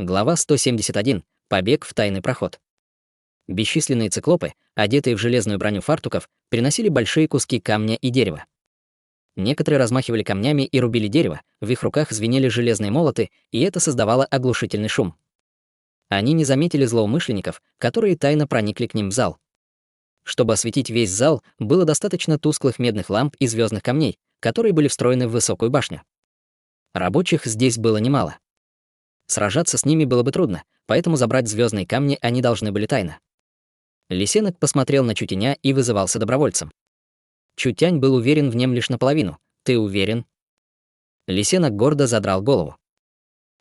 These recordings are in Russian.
Глава 171. Побег в тайный проход. Бесчисленные циклопы, одетые в железную броню фартуков, переносили большие куски камня и дерева. Некоторые размахивали камнями и рубили дерево, в их руках звенели железные молоты, и это создавало оглушительный шум. Они не заметили злоумышленников, которые тайно проникли к ним в зал. Чтобы осветить весь зал, было достаточно тусклых медных ламп и звездных камней, которые были встроены в высокую башню. Рабочих здесь было немало. Сражаться с ними было бы трудно, поэтому забрать звездные камни они должны были тайно. Лисенок посмотрел на Чутяня и вызывался добровольцем. Чутянь был уверен в нем лишь наполовину. «Ты уверен?» Лисенок гордо задрал голову.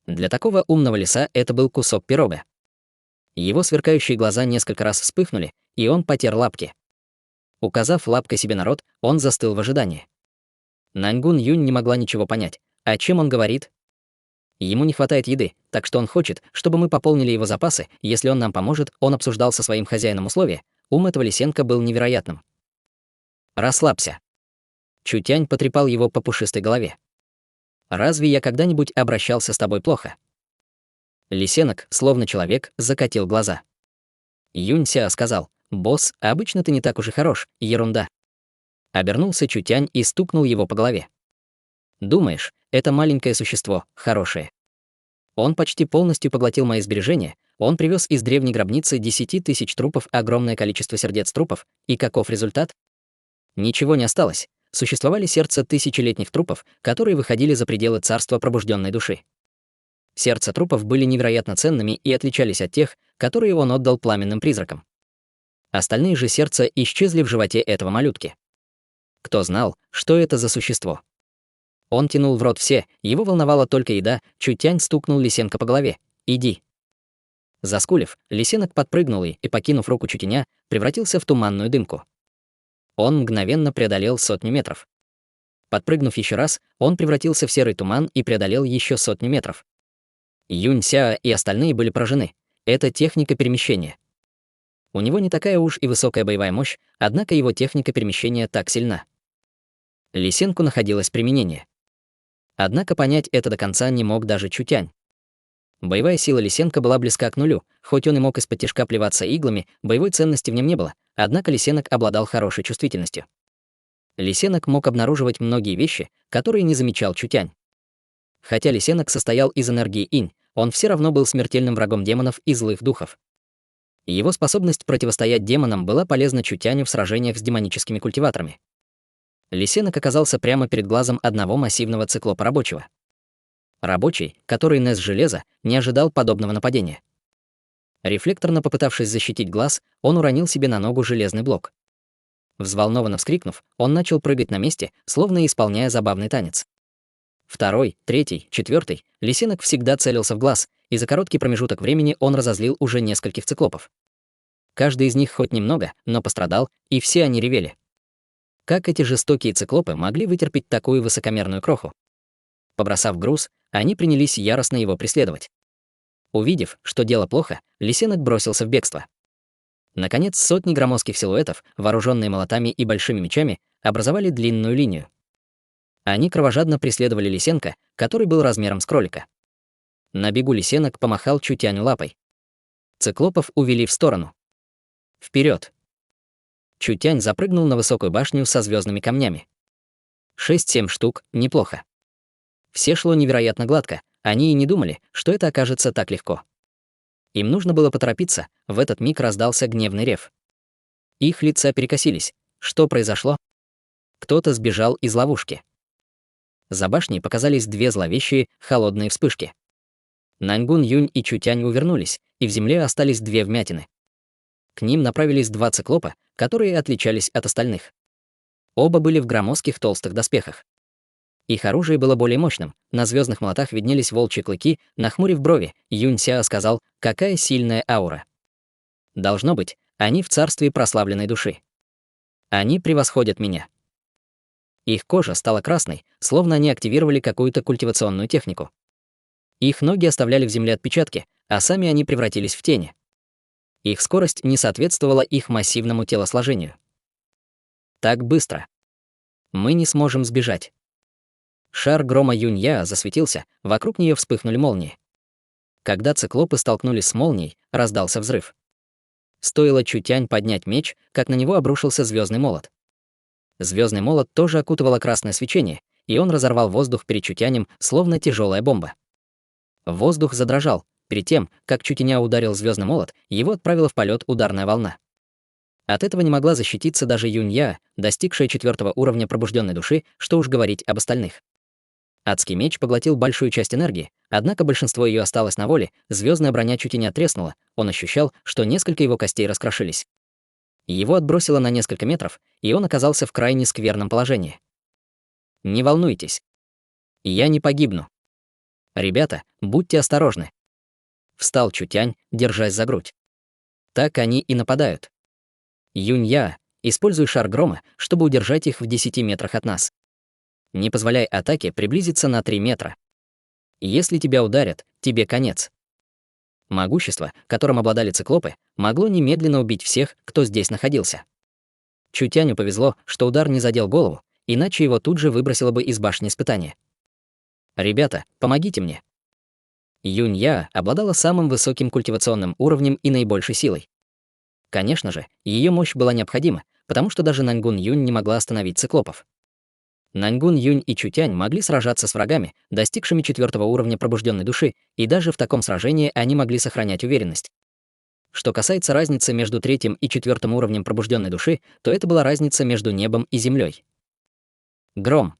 Для такого умного лиса это был кусок пирога. Его сверкающие глаза несколько раз вспыхнули, и он потер лапки. Указав лапкой себе на рот, он застыл в ожидании. Наньгун Юнь не могла ничего понять. О чем он говорит? Ему не хватает еды, так что он хочет, чтобы мы пополнили его запасы. Если он нам поможет, он обсуждал со своим хозяином условия. Ум этого Лисенка был невероятным. «Расслабься». Чутянь потрепал его по пушистой голове. «Разве я когда-нибудь обращался с тобой плохо?» Лисенок, словно человек, закатил глаза. Юнься сказал: «Босс, обычно ты не так уж и хорош, ерунда». Обернулся Чутянь и стукнул его по голове. «Думаешь, это маленькое существо, хорошее. Он почти полностью поглотил мои сбережения, он привез из древней гробницы 10 тысяч трупов огромное количество сердец трупов, и каков результат? Ничего не осталось. Существовали сердца тысячелетних трупов, которые выходили за пределы царства пробужденной души. Сердца трупов были невероятно ценными и отличались от тех, которые он отдал пламенным призракам. Остальные же сердца исчезли в животе этого малютки. Кто знал, что это за существо? Он тянул в рот все, его волновала только еда. Чутянь стукнул Лисенка по голове. «Иди». Заскулив, Лисенок подпрыгнул и, покинув руку Чутяня, превратился в туманную дымку. Он мгновенно преодолел 100 метров. Подпрыгнув еще раз, он превратился в серый туман и преодолел еще 100 метров. Юнься и остальные были поражены. Это техника перемещения. У него не такая уж и высокая боевая мощь, однако его техника перемещения так сильна. Лисенку находилось применение. Однако понять это до конца не мог даже Чутянь. Боевая сила Лисенка была близка к нулю, хоть он и мог из-под тишка плеваться иглами, боевой ценности в нем не было, однако Лисенок обладал хорошей чувствительностью. Лисенок мог обнаруживать многие вещи, которые не замечал Чутянь. Хотя Лисенок состоял из энергии инь, он все равно был смертельным врагом демонов и злых духов. Его способность противостоять демонам была полезна Чутяню в сражениях с демоническими культиваторами. Лисенок оказался прямо перед глазом одного массивного циклопа рабочего. Рабочий, который нес железо, не ожидал подобного нападения. Рефлекторно попытавшись защитить глаз, он уронил себе на ногу железный блок. Взволнованно вскрикнув, он начал прыгать на месте, словно исполняя забавный танец. Второй, третий, четвертый, Лисенок всегда целился в глаз, и за короткий промежуток времени он разозлил уже нескольких циклопов. Каждый из них хоть немного, но пострадал, и все они ревели. Как эти жестокие циклопы могли вытерпеть такую высокомерную кроху? Побросав груз, они принялись яростно его преследовать. Увидев, что дело плохо, Лисенок бросился в бегство. Наконец, сотни громоздких силуэтов, вооруженные молотами и большими мечами, образовали длинную линию. Они кровожадно преследовали Лисенка, который был размером с кролика. На бегу Лисенок помахал Чутяню лапой. Циклопов увели в сторону. Вперед! Чутянь запрыгнул на высокую башню со звездными камнями. 6-7 штук, неплохо. Все шло невероятно гладко, они и не думали, что это окажется так легко. Им нужно было поторопиться, в этот миг раздался гневный рев. Их лица перекосились. Что произошло? Кто-то сбежал из ловушки. За башней показались две зловещие, холодные вспышки. Наньгун Юнь и Чутянь увернулись, и в земле остались две вмятины. К ним направились два циклопа, которые отличались от остальных. Оба были в громоздких толстых доспехах. Их оружие было более мощным, на звездных молотах виднелись волчьи клыки. Нахмурив брови, Юнься сказал: «Какая сильная аура!» Должно быть, они в царстве прославленной души. Они превосходят меня. Их кожа стала красной, словно они активировали какую-то культивационную технику. Их ноги оставляли в земле отпечатки, а сами они превратились в тени. Их скорость не соответствовала их массивному телосложению. Так быстро. Мы не сможем сбежать. Шар грома Юнья засветился, вокруг нее вспыхнули молнии. Когда циклопы столкнулись с молнией, раздался взрыв. Стоило Чутянь поднять меч, как на него обрушился звездный молот. Звездный молот тоже окутывало красное свечение, и он разорвал воздух перед Чутянем, словно тяжелая бомба. Воздух задрожал. Перед тем, как Чутяня ударил звездный молот, его отправила в полет ударная волна. От этого не могла защититься даже Юнья, достигшая 4-го уровня пробужденной души, что уж говорить об остальных. Адский меч поглотил большую часть энергии, однако большинство ее осталось на воле, звездная броня Чутяня треснула, он ощущал, что несколько его костей раскрошились. Его отбросило на несколько метров, и он оказался в крайне скверном положении. «Не волнуйтесь. Я не погибну. Ребята, будьте осторожны». Встал Чутянь, держась за грудь. Так они и нападают. Юнья, используй шар грома, чтобы удержать их в 10 метрах от нас. Не позволяй атаке приблизиться на 3 метра. Если тебя ударят, тебе конец. Могущество, которым обладали циклопы, могло немедленно убить всех, кто здесь находился. Чутяню повезло, что удар не задел голову, иначе его тут же выбросило бы из башни испытания. «Ребята, помогите мне». Юнья обладала самым высоким культивационным уровнем и наибольшей силой. Конечно же, ее мощь была необходима, потому что даже Наньгун Юнь не могла остановить циклопов. Наньгун Юнь и Чутянь могли сражаться с врагами, достигшими 4-го уровня пробужденной души, и даже в таком сражении они могли сохранять уверенность. Что касается разницы между 3-м и 4-м уровнем пробужденной души, то это была разница между небом и землей. Гром.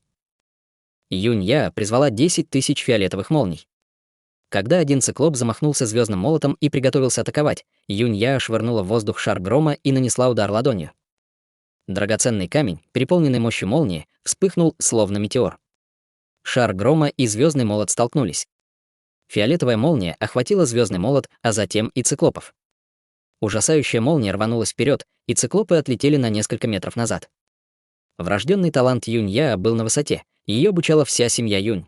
Юнья призвала 10 тысяч фиолетовых молний. Когда один циклоп замахнулся звездным молотом и приготовился атаковать, Юнья швырнула в воздух шар грома и нанесла удар ладонью. Драгоценный камень, переполненный мощью молнии, вспыхнул словно метеор. Шар грома и звездный молот столкнулись. Фиолетовая молния охватила звездный молот, а затем и циклопов. Ужасающая молния рванулась вперед, и циклопы отлетели на несколько метров назад. Врожденный талант Юнья был на высоте, ее обучала вся семья Юнь.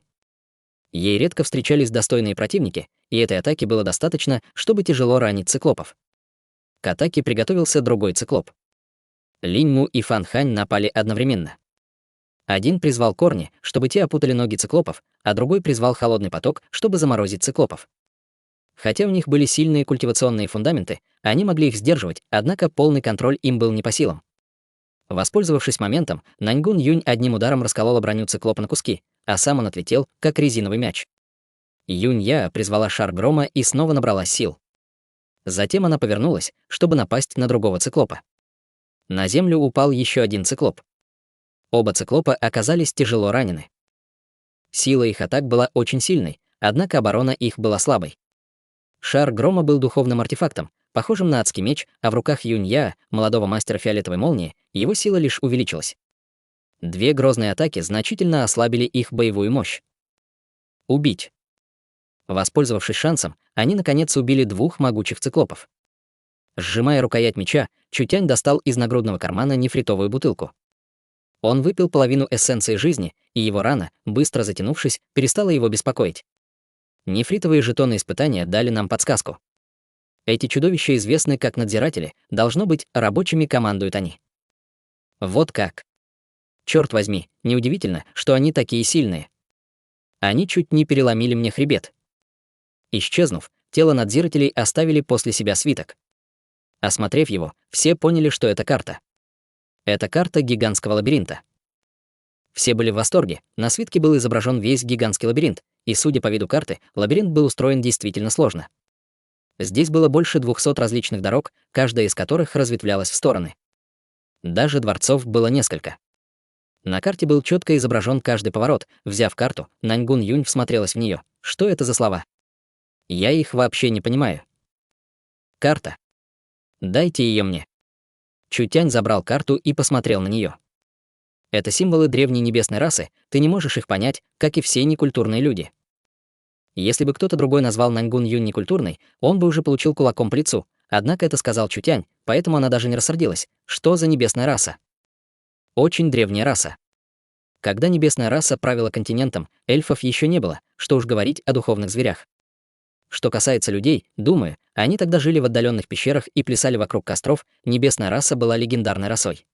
Ей редко встречались достойные противники, и этой атаки было достаточно, чтобы тяжело ранить циклопов. К атаке приготовился другой циклоп. Линьму и Фан Хань напали одновременно. Один призвал корни, чтобы те опутали ноги циклопов, а другой призвал холодный поток, чтобы заморозить циклопов. Хотя у них были сильные культивационные фундаменты, они могли их сдерживать, однако полный контроль им был не по силам. Воспользовавшись моментом, Наньгун Юнь одним ударом расколола броню циклопа на куски, а сам он отлетел, как резиновый мяч. Юнья призвала шар грома и снова набрала сил. Затем она повернулась, чтобы напасть на другого циклопа. На землю упал еще один циклоп. Оба циклопа оказались тяжело ранены. Сила их атак была очень сильной, однако оборона их была слабой. Шар грома был духовным артефактом, похожим на адский меч, а в руках Юнья, молодого мастера фиолетовой молнии, его сила лишь увеличилась. Две грозные атаки значительно ослабили их боевую мощь. Убить. Воспользовавшись шансом, они наконец убили двух могучих циклопов. Сжимая рукоять меча, Чутянь достал из нагрудного кармана нефритовую бутылку. Он выпил половину эссенции жизни, и его рана, быстро затянувшись, перестала его беспокоить. Нефритовые жетоны испытания дали нам подсказку. Эти чудовища известны как надзиратели, должно быть, рабочими командуют они. Вот как. Черт возьми, неудивительно, что они такие сильные. Они чуть не переломили мне хребет. Исчезнув, тело надзирателей оставили после себя свиток. Осмотрев его, все поняли, что это карта. Это карта гигантского лабиринта. Все были в восторге, на свитке был изображен весь гигантский лабиринт, и, судя по виду карты, лабиринт был устроен действительно сложно. Здесь было больше 200 различных дорог, каждая из которых разветвлялась в стороны. Даже дворцов было несколько. На карте был четко изображен каждый поворот. Взяв карту, Наньгун Юнь всмотрелась в нее. Что это за слова? Я их вообще не понимаю. Карта. Дайте ее мне. Чутянь забрал карту и посмотрел на нее. Это символы древней небесной расы, ты не можешь их понять, как и все некультурные люди. Если бы кто-то другой назвал Наньгун Юнь некультурной, он бы уже получил кулаком по лицу, однако это сказал Чутянь, поэтому она даже не рассердилась. Что за небесная раса? Очень древняя раса. Когда небесная раса правила континентом, эльфов еще не было, что уж говорить о духовных зверях. Что касается людей, думаю, они тогда жили в отдаленных пещерах и плясали вокруг костров, небесная раса была легендарной расой.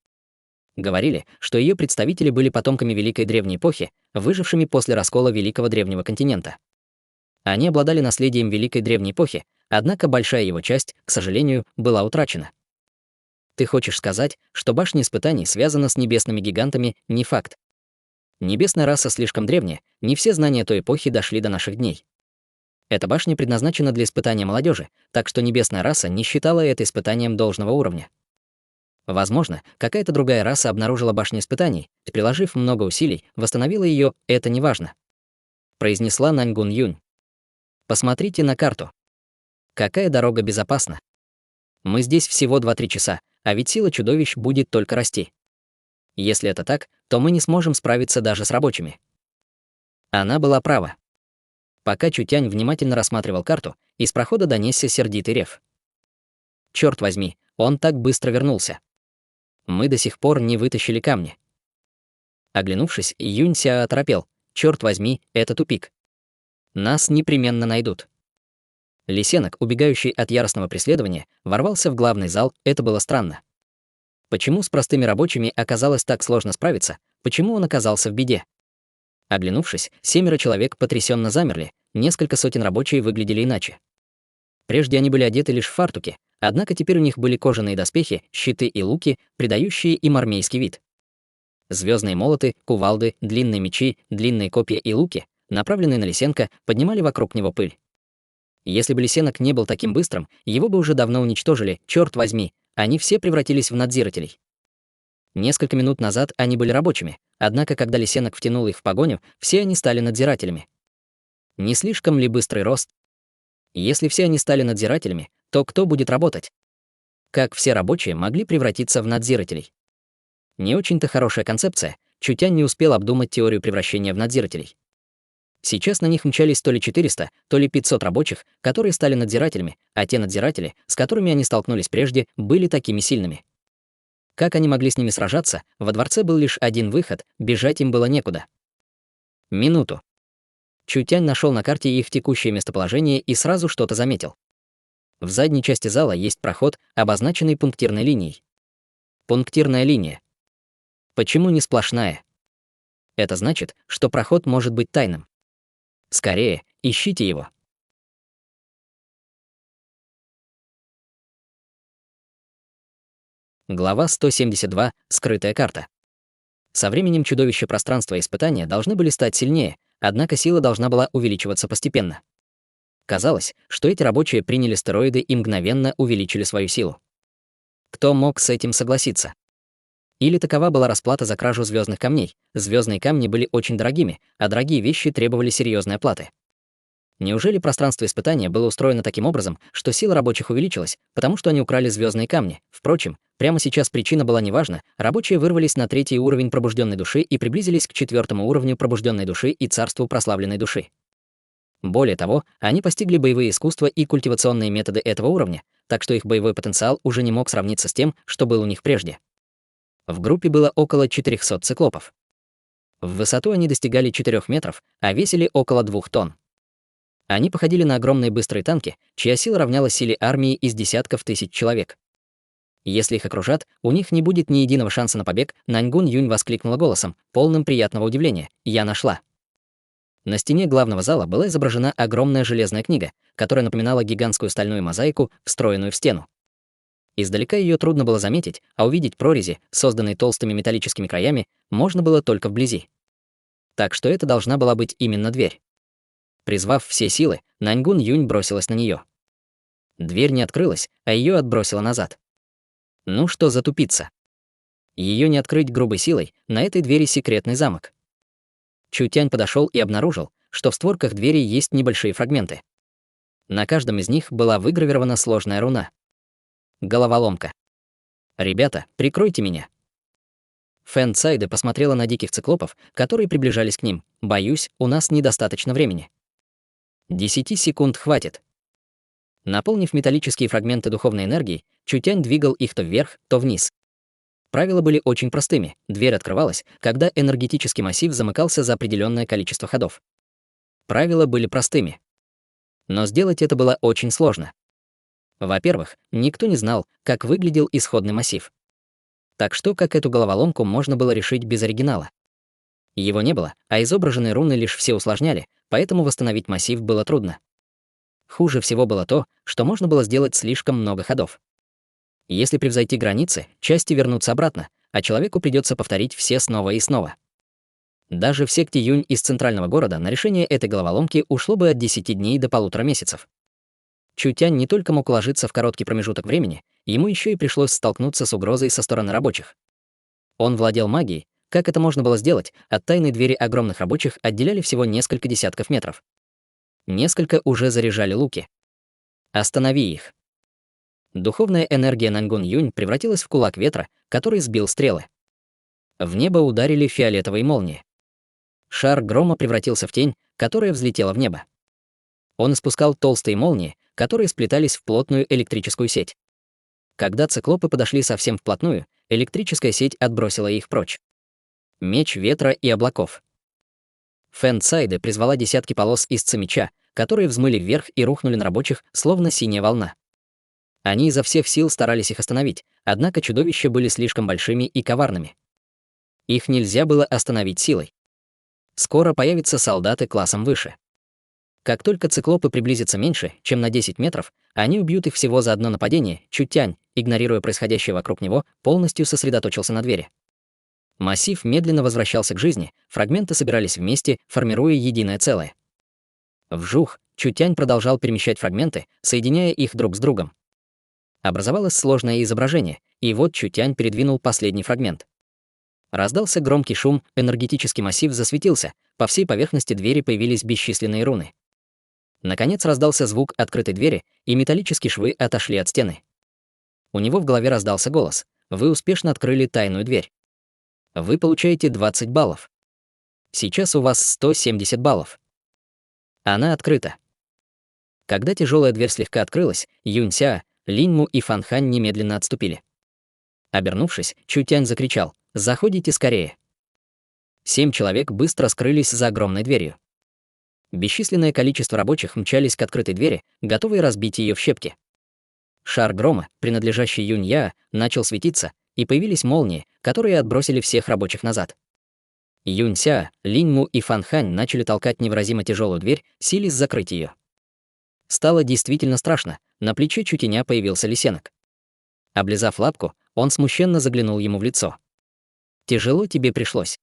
Говорили, что ее представители были потомками Великой Древней Эпохи, выжившими после раскола Великого Древнего континента. Они обладали наследием великой древней эпохи, однако большая его часть, к сожалению, была утрачена. Ты хочешь сказать, что башня испытаний связана с небесными гигантами, не факт. Небесная раса слишком древняя, не все знания той эпохи дошли до наших дней. Эта башня предназначена для испытания молодежи, так что небесная раса не считала это испытанием должного уровня. Возможно, какая-то другая раса обнаружила башню испытаний, и, приложив много усилий, восстановила ее, это неважно. Произнесла Наньгун Юнь. Посмотрите на карту. Какая дорога безопасна? Мы здесь всего 2-3 часа, а ведь сила чудовищ будет только расти. Если это так, то мы не сможем справиться даже с рабочими. Она была права. Пока Чутянь внимательно рассматривал карту, из прохода донесся сердитый рев. Черт возьми, он так быстро вернулся. Мы до сих пор не вытащили камни. Оглянувшись, Юнься оторопел. Черт возьми, это тупик. Нас непременно найдут. Лисенок, убегающий от яростного преследования, ворвался в главный зал, это было странно. Почему с простыми рабочими оказалось так сложно справиться, почему он оказался в беде? Оглянувшись, 7 человек потрясенно замерли, несколько сотен рабочих выглядели иначе. Прежде они были одеты лишь в фартуки, однако теперь у них были кожаные доспехи, щиты и луки, придающие им армейский вид. Звездные молоты, кувалды, длинные мечи, длинные копья и луки, направленные на Лисенка, поднимали вокруг него пыль. Если бы Лисенок не был таким быстрым, его бы уже давно уничтожили, черт возьми, они все превратились в надзирателей. Несколько минут назад они были рабочими, однако когда Лисенок втянул их в погоню, все они стали надзирателями. Не слишком ли быстрый рост? Если все они стали надзирателями, то кто будет работать? Как все рабочие могли превратиться в надзирателей? Не очень-то хорошая концепция, Чутянь не успел обдумать теорию превращения в надзирателей. Сейчас на них мчались то ли 400, то ли 500 рабочих, которые стали надзирателями, а те надзиратели, с которыми они столкнулись прежде, были такими сильными. Как они могли с ними сражаться, во дворце был лишь один выход, бежать им было некуда. Минуту. Чутянь нашел на карте их текущее местоположение и сразу что-то заметил. В задней части зала есть проход, обозначенный пунктирной линией. Пунктирная линия. Почему не сплошная? Это значит, что проход может быть тайным. Скорее, ищите его. Глава 172. Скрытая карта. Со временем чудовища пространства и испытания должны были стать сильнее, однако сила должна была увеличиваться постепенно. Казалось, что эти рабочие приняли стероиды и мгновенно увеличили свою силу. Кто мог с этим согласиться? Или такова была расплата за кражу звездных камней? Звездные камни были очень дорогими, а дорогие вещи требовали серьезной оплаты. Неужели пространство испытания было устроено таким образом, что сила рабочих увеличилась, потому что они украли звездные камни? Впрочем, прямо сейчас причина была неважна, рабочие вырвались на 3-й уровень пробужденной души и приблизились к 4-му уровню пробужденной души и царству прославленной души. Более того, они постигли боевые искусства и культивационные методы этого уровня, так что их боевой потенциал уже не мог сравниться с тем, что был у них прежде. В группе было около 400 циклопов. В высоту они достигали 4 метров, а весили около 2 тонн. Они походили на огромные быстрые танки, чья сила равнялась силе армии из десятков тысяч человек. Если их окружат, у них не будет ни единого шанса на побег, Наньгун Юнь воскликнула голосом, полным приятного удивления. «Я нашла». На стене главного зала была изображена огромная железная книга, которая напоминала гигантскую стальную мозаику, встроенную в стену. Издалека ее трудно было заметить, а увидеть прорези, созданные толстыми металлическими краями, можно было только вблизи. Так что это должна была быть именно дверь. Призвав все силы, Наньгун Юнь бросилась на нее. Дверь не открылась, а ее отбросило назад. Ну что за тупица? Ее не открыть грубой силой, на этой двери секретный замок. Чутянь подошел и обнаружил, что в створках двери есть небольшие фрагменты. На каждом из них была выгравирована сложная руна. Головоломка. «Ребята, прикройте меня». Фэн Цайде посмотрела на диких циклопов, которые приближались к ним. «Боюсь, у нас недостаточно времени». 10 секунд хватит. Наполнив металлические фрагменты духовной энергии, Чутянь двигал их то вверх, то вниз. Правила были очень простыми. Дверь открывалась, когда энергетический массив замыкался за определенное количество ходов. Правила были простыми. Но сделать это было очень сложно. Во-первых, никто не знал, как выглядел исходный массив. Так что, как эту головоломку можно было решить без оригинала? Его не было, а изображенные руны лишь все усложняли, поэтому восстановить массив было трудно. Хуже всего было то, что можно было сделать слишком много ходов. Если превзойти границы, части вернутся обратно, а человеку придется повторить все снова и снова. Даже в секте Юнь из центрального города на решение этой головоломки ушло бы от 10 дней до 1,5 месяцев. Чутянь не только мог уложиться в короткий промежуток времени, ему еще и пришлось столкнуться с угрозой со стороны рабочих. Он владел магией. Как это можно было сделать, от тайной двери огромных рабочих отделяли всего несколько десятков метров. Несколько уже заряжали луки. Останови их. Духовная энергия Нангун Юнь превратилась в кулак ветра, который сбил стрелы. В небо ударили фиолетовые молнии. Шар грома превратился в тень, которая взлетела в небо. Он испускал толстые молнии, которые сплетались в плотную электрическую сеть. Когда циклопы подошли совсем вплотную, электрическая сеть отбросила их прочь. Меч ветра и облаков. Фэн Цайде призвала десятки полос из цемеча, которые взмыли вверх и рухнули на рабочих, словно синяя волна. Они изо всех сил старались их остановить, однако чудовища были слишком большими и коварными. Их нельзя было остановить силой. Скоро появятся солдаты классом выше. Как только циклопы приблизятся меньше, чем на 10 метров, они убьют их всего за одно нападение. Чутянь, игнорируя происходящее вокруг него, полностью сосредоточился на двери. Массив медленно возвращался к жизни, фрагменты собирались вместе, формируя единое целое. Вжух, Чутянь продолжал перемещать фрагменты, соединяя их друг с другом. Образовалось сложное изображение, и вот Чутянь передвинул последний фрагмент. Раздался громкий шум, энергетический массив засветился, по всей поверхности двери появились бесчисленные руны. Наконец раздался звук открытой двери, и металлические швы отошли от стены. У него в голове раздался голос: «Вы успешно открыли тайную дверь. Вы получаете 20 баллов. Сейчас у вас 170 баллов. Она открыта». Когда тяжелая дверь слегка открылась, Юнься, Линьму и Фанхань немедленно отступили. Обернувшись, Чутянь закричал: «Заходите скорее!». 7 человек быстро скрылись за огромной дверью. Бесчисленное количество рабочих мчались к открытой двери, готовые разбить ее в щепки. Шар грома, принадлежащий Юнья, начал светиться, и появились молнии, которые отбросили всех рабочих назад. Юнься, Линьму и Фанхань начали толкать невыразимо тяжелую дверь, силясь закрыть ее. Стало действительно страшно, на плече Чутяня появился лисенок. Облизав лапку, он смущенно заглянул ему в лицо. «Тяжело тебе пришлось».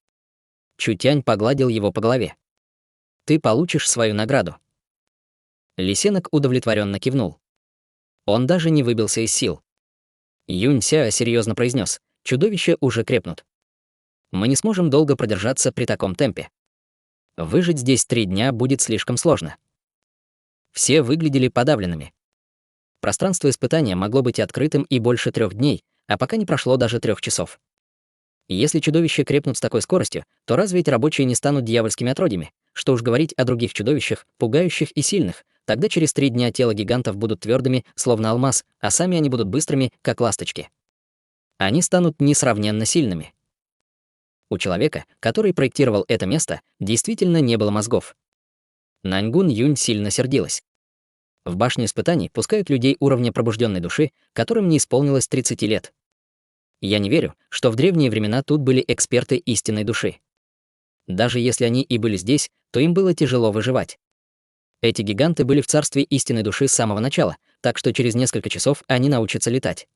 Чутянь погладил его по голове. «Ты получишь свою награду». Лисенок удовлетворенно кивнул. Он даже не выбился из сил. Юнься серьезно произнес: «Чудовища уже крепнут. Мы не сможем долго продержаться при таком темпе. Выжить здесь 3 дня будет слишком сложно». Все выглядели подавленными. Пространство испытания могло быть открытым и больше 3 дней, а пока не прошло даже 3 часов. Если чудовища крепнут с такой скоростью, то разве эти рабочие не станут дьявольскими отродьями? Что уж говорить о других чудовищах, пугающих и сильных. Тогда через 3 дня тела гигантов будут твердыми, словно алмаз, а сами они будут быстрыми, как ласточки. Они станут несравненно сильными. У человека, который проектировал это место, действительно не было мозгов. Нангун Юнь сильно сердилась. В башню испытаний пускают людей уровня пробужденной души, которым не исполнилось 30 лет. Я не верю, что в древние времена тут были эксперты истинной души. Даже если они и были здесь, то им было тяжело выживать. Эти гиганты были в царстве истинной души с самого начала, так что через несколько часов они научатся летать.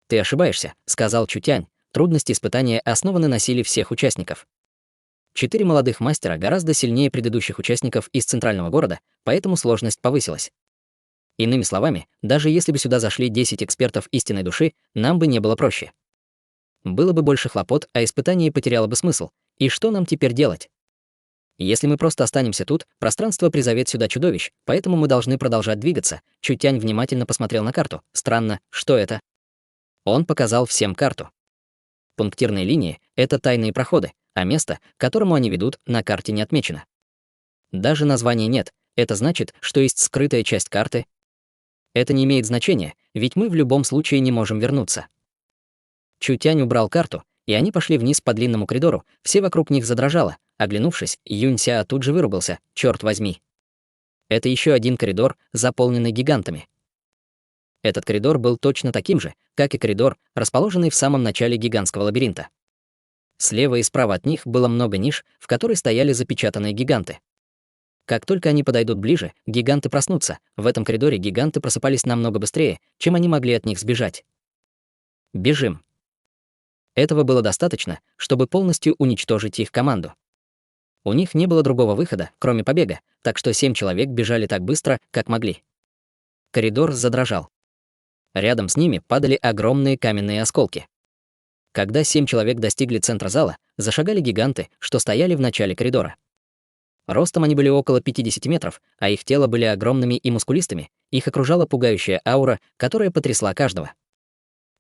«Ты ошибаешься», — сказал Чутянь. «Трудности испытания основаны на силе всех участников. 4 молодых мастера гораздо сильнее предыдущих участников из центрального города, поэтому сложность повысилась. Иными словами, даже если бы сюда зашли 10 экспертов истинной души, нам бы не было проще. Было бы больше хлопот, а испытание потеряло бы смысл. И что нам теперь делать? Если мы просто останемся тут, пространство призовет сюда чудовищ, поэтому мы должны продолжать двигаться». Чутянь внимательно посмотрел на карту. «Странно, что это?» Он показал всем карту. Пунктирные линии — это тайные проходы, а место, к которому они ведут, на карте не отмечено. Даже названия нет. Это значит, что есть скрытая часть карты. Это не имеет значения, ведь мы в любом случае не можем вернуться. Чутянь убрал карту, и они пошли вниз по длинному коридору, все вокруг них задрожало. Оглянувшись, Юнься тут же выругался: «Чёрт возьми!» Это еще один коридор, заполненный гигантами. Этот коридор был точно таким же, как и коридор, расположенный в самом начале гигантского лабиринта. Слева и справа от них было много ниш, в которых стояли запечатанные гиганты. Как только они подойдут ближе, гиганты проснутся. В этом коридоре гиганты просыпались намного быстрее, чем они могли от них сбежать. Бежим. Этого было достаточно, чтобы полностью уничтожить их команду. У них не было другого выхода, кроме побега, так что 7 человек бежали так быстро, как могли. Коридор задрожал. Рядом с ними падали огромные каменные осколки. Когда 7 человек достигли центра зала, зашагали гиганты, что стояли в начале коридора. Ростом они были около 50 метров, а их тела были огромными и мускулистыми, их окружала пугающая аура, которая потрясла каждого.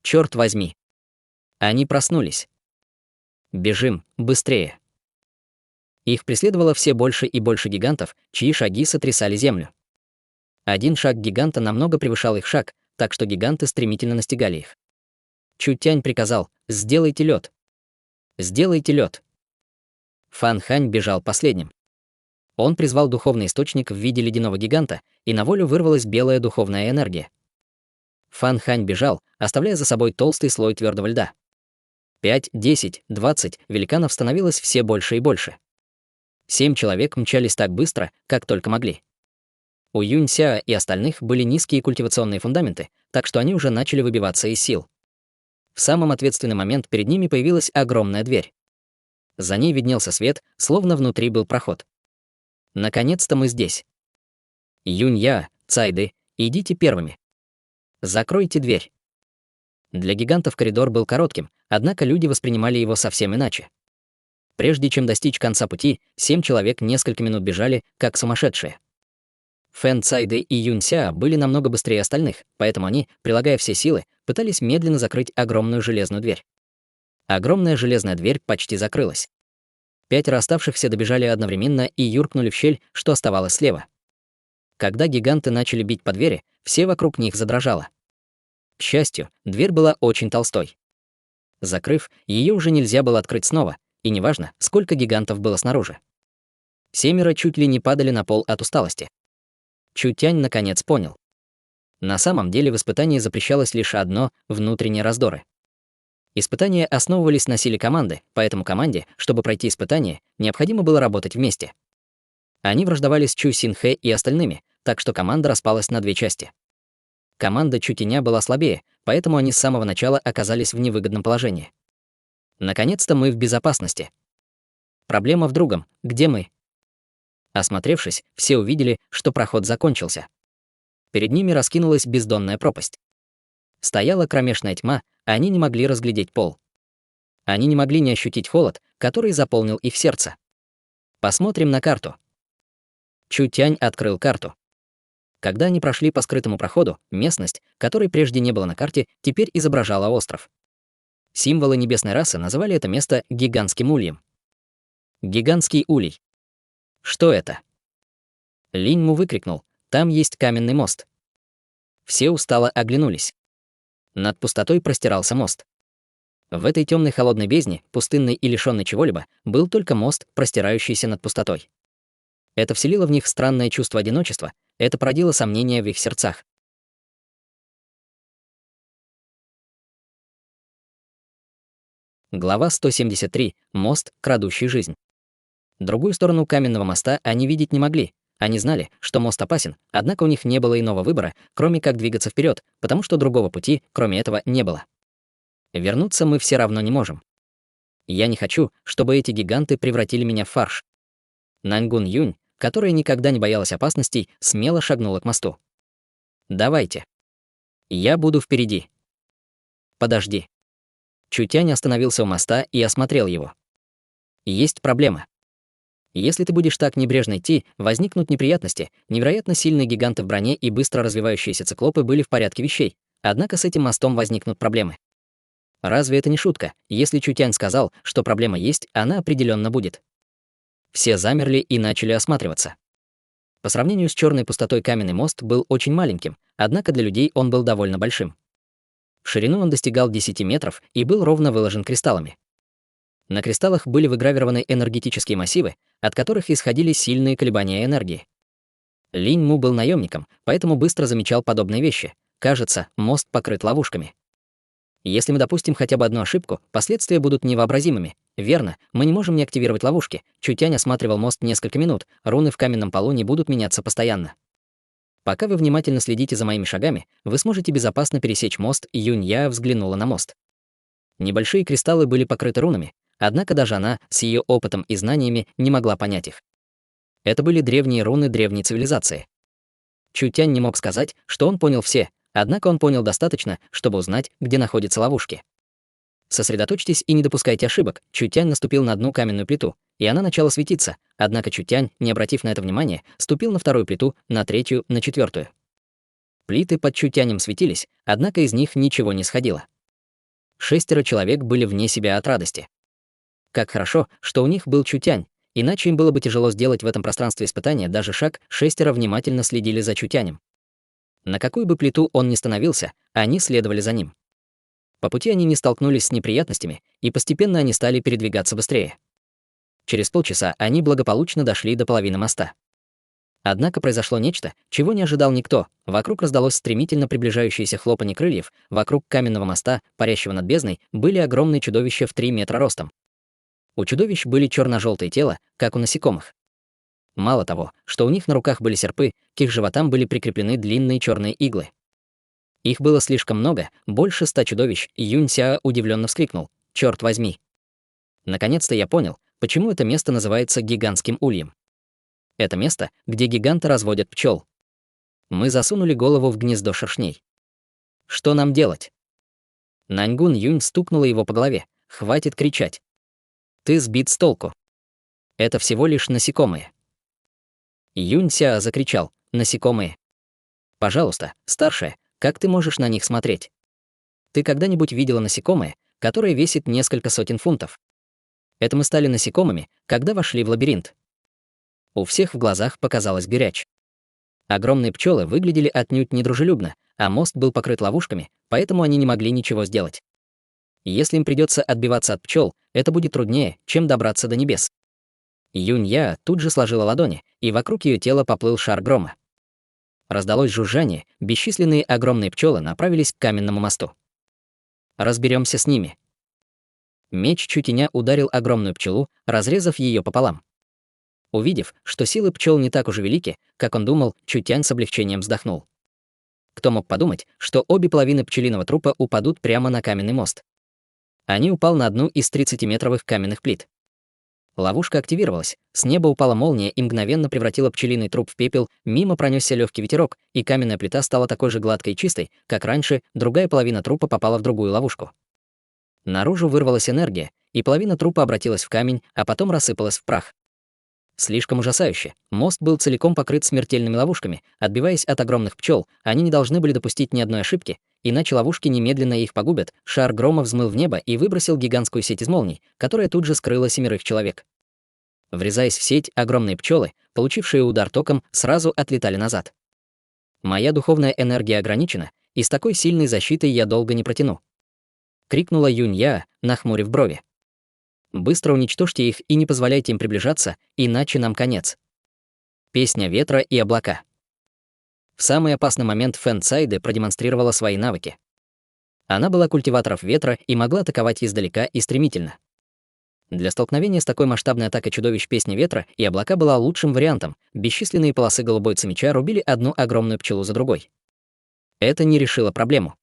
Черт возьми! Они проснулись. Бежим, быстрее. Их преследовало все больше и больше гигантов, чьи шаги сотрясали землю. Один шаг гиганта намного превышал их шаг, так что гиганты стремительно настигали их. Чутянь приказал: «Сделайте лед. Сделайте лед». Фан Хань бежал последним. Он призвал духовный источник в виде ледяного гиганта, и на волю вырвалась белая духовная энергия. Фан Хань бежал, оставляя за собой толстый слой твердого льда. 5, 10, 20 великанов становилось все больше и больше. 7 человек мчались так быстро, как только могли. У Юнься и остальных были низкие культивационные фундаменты, так что они уже начали выбиваться из сил. В самый ответственный момент перед ними появилась огромная дверь. За ней виднелся свет, словно внутри был проход. Наконец-то мы здесь. Юнья, Цайды, идите первыми. Закройте дверь. Для гигантов коридор был коротким, однако люди воспринимали его совсем иначе. Прежде чем достичь конца пути, 7 человек несколько минут бежали, как сумасшедшие. Фэн Цайды и Юнься были намного быстрее остальных, поэтому они, прилагая все силы, пытались медленно закрыть огромную железную дверь. Огромная железная дверь почти закрылась. 5 оставшихся добежали одновременно и юркнули в щель, что оставалось слева. Когда гиганты начали бить по двери, все вокруг них задрожало. К счастью, дверь была очень толстой. Закрыв, ее уже нельзя было открыть снова, и неважно, сколько гигантов было снаружи. 7 чуть ли не падали на пол от усталости. Чутянь наконец понял. На самом деле в испытании запрещалось лишь одно — внутренние раздоры. Испытания основывались на силе команды, поэтому команде, чтобы пройти испытание, необходимо было работать вместе. Они враждовали с Чу Синхэ и остальными, так что команда распалась на 2 части. Команда Чутяня была слабее, поэтому они с самого начала оказались в невыгодном положении. Наконец-то мы в безопасности. Проблема в другом. Где мы? Осмотревшись, все увидели, что проход закончился. Перед ними раскинулась бездонная пропасть. Стояла кромешная тьма, а они не могли разглядеть пол. Они не могли не ощутить холод, который заполнил их сердце. Посмотрим на карту. Чутянь открыл карту. Когда они прошли по скрытому проходу, местность, которой прежде не было на карте, теперь изображала остров. Символы небесной расы называли это место гигантским ульем. Гигантский улей. Что это? Линьму выкрикнул: «Там есть каменный мост». Все устало оглянулись. Над пустотой простирался мост. В этой темной холодной бездне, пустынной и лишённой чего-либо, был только мост, простирающийся над пустотой. Это вселило в них странное чувство одиночества, это породило сомнения в их сердцах. Глава 173. Мост, крадущий жизнь. Другую сторону каменного моста они видеть не могли. Они знали, что мост опасен, однако у них не было иного выбора, кроме как двигаться вперед, потому что другого пути, кроме этого, не было. Вернуться мы все равно не можем. Я не хочу, чтобы эти гиганты превратили меня в фарш. Нангун Юнь, которая никогда не боялась опасностей, смело шагнула к мосту. «Давайте. Я буду впереди». «Подожди». Чутянь остановился у моста и осмотрел его. «Есть проблема. Если ты будешь так небрежно идти, возникнут неприятности. Невероятно сильные гиганты в броне и быстро развивающиеся циклопы были в порядке вещей. Однако с этим мостом возникнут проблемы». Разве это не шутка? Если Чутянь сказал, что проблема есть, она определенно будет. Все замерли и начали осматриваться. По сравнению с черной пустотой каменный мост был очень маленьким, однако для людей он был довольно большим. В ширину он достигал 10 метров и был ровно выложен кристаллами. На кристаллах были выгравированы энергетические массивы, от которых исходили сильные колебания энергии. Линь Му был наемником, поэтому быстро замечал подобные вещи. Кажется, мост покрыт ловушками. Если мы допустим хотя бы одну ошибку, последствия будут невообразимыми, Верно, мы не можем не активировать ловушки. Чутянь осматривал мост несколько минут, руны в каменном полу не будут меняться постоянно. Пока вы внимательно следите за моими шагами, вы сможете безопасно пересечь мост. Юнья взглянула на мост. Небольшие кристаллы были покрыты рунами, однако даже она, с ее опытом и знаниями, не могла понять их. Это были древние руны древней цивилизации. Чутянь не мог сказать, что он понял все, однако он понял достаточно, чтобы узнать, где находятся ловушки. Сосредоточьтесь и не допускайте ошибок. Чутянь наступил на одну каменную плиту, и она начала светиться, однако Чутянь, не обратив на это внимания, ступил на вторую плиту, на третью, на четвертую. Плиты под Чутянем светились, однако из них ничего не сходило. 6 человек были вне себя от радости. Как хорошо, что у них был Чутянь, иначе им было бы тяжело сделать в этом пространстве испытания даже шаг. 6 внимательно следили за Чутянем. На какую бы плиту он ни становился, они следовали за ним. По пути они не столкнулись с неприятностями, и постепенно они стали передвигаться быстрее. Через полчаса они благополучно дошли до половины моста. Однако произошло нечто, чего не ожидал никто. Вокруг раздалось стремительно приближающееся хлопанье крыльев, вокруг каменного моста, парящего над бездной, были огромные чудовища в 3 метра ростом. У чудовищ были черно-желтые тела, как у насекомых. Мало того, что у них на руках были серпы, к их животам были прикреплены длинные черные иглы. Их было слишком много, больше 100 чудовищ, и Юнься удивленно вскрикнул: «Чёрт возьми!» Наконец-то я понял, почему это место называется гигантским ульем. Это место, где гиганты разводят пчел. Мы засунули голову в гнездо шершней. Что нам делать? Наньгун Юнь стукнула его по голове. Хватит кричать. Ты сбит с толку. Это всего лишь насекомые. Юнься закричал: насекомые. Пожалуйста, старшая, как ты можешь на них смотреть? Ты когда-нибудь видела насекомое, которое весит несколько сотен фунтов? Это мы стали насекомыми, когда вошли в лабиринт. У всех в глазах показалась горячь. Огромные пчелы выглядели отнюдь недружелюбно, а мост был покрыт ловушками, поэтому они не могли ничего сделать. Если им придется отбиваться от пчел, это будет труднее, чем добраться до небес. Юнья тут же сложила ладони, и вокруг ее тела поплыл шар грома. Раздалось жужжание, бесчисленные огромные пчелы направились к каменному мосту. Разберемся с ними. Меч Чутяня ударил огромную пчелу, разрезав ее пополам. Увидев, что силы пчел не так уж велики, как он думал, Чутянь с облегчением вздохнул. Кто мог подумать, что обе половины пчелиного трупа упадут прямо на каменный мост? Они упал на одну из 30-метровых каменных плит. Ловушка активировалась, с неба упала молния и мгновенно превратила пчелиный труп в пепел, мимо пронесся легкий ветерок, и каменная плита стала такой же гладкой и чистой, как раньше, другая половина трупа попала в другую ловушку. Наружу вырвалась энергия, и половина трупа обратилась в камень, а потом рассыпалась в прах. Слишком ужасающе. Мост был целиком покрыт смертельными ловушками. Отбиваясь от огромных пчел, они не должны были допустить ни одной ошибки, иначе ловушки немедленно их погубят. Шар грома взмыл в небо и выбросил гигантскую сеть из молний, которая тут же скрыла 7 человек. Врезаясь в сеть, огромные пчелы, получившие удар током, сразу отлетали назад. Моя духовная энергия ограничена, и с такой сильной защитой я долго не протяну. Крикнула Юнья, нахмурив брови. Быстро уничтожьте их и не позволяйте им приближаться, иначе нам конец. Песня ветра и облака. В самый опасный момент Фэн Цайде продемонстрировала свои навыки. Она была культиватором ветра и могла атаковать издалека и стремительно. Для столкновения с такой масштабной атакой чудовищ песня ветра и облака была лучшим вариантом. Бесчисленные полосы голубойца меча рубили одну огромную пчелу за другой. Это не решило проблему.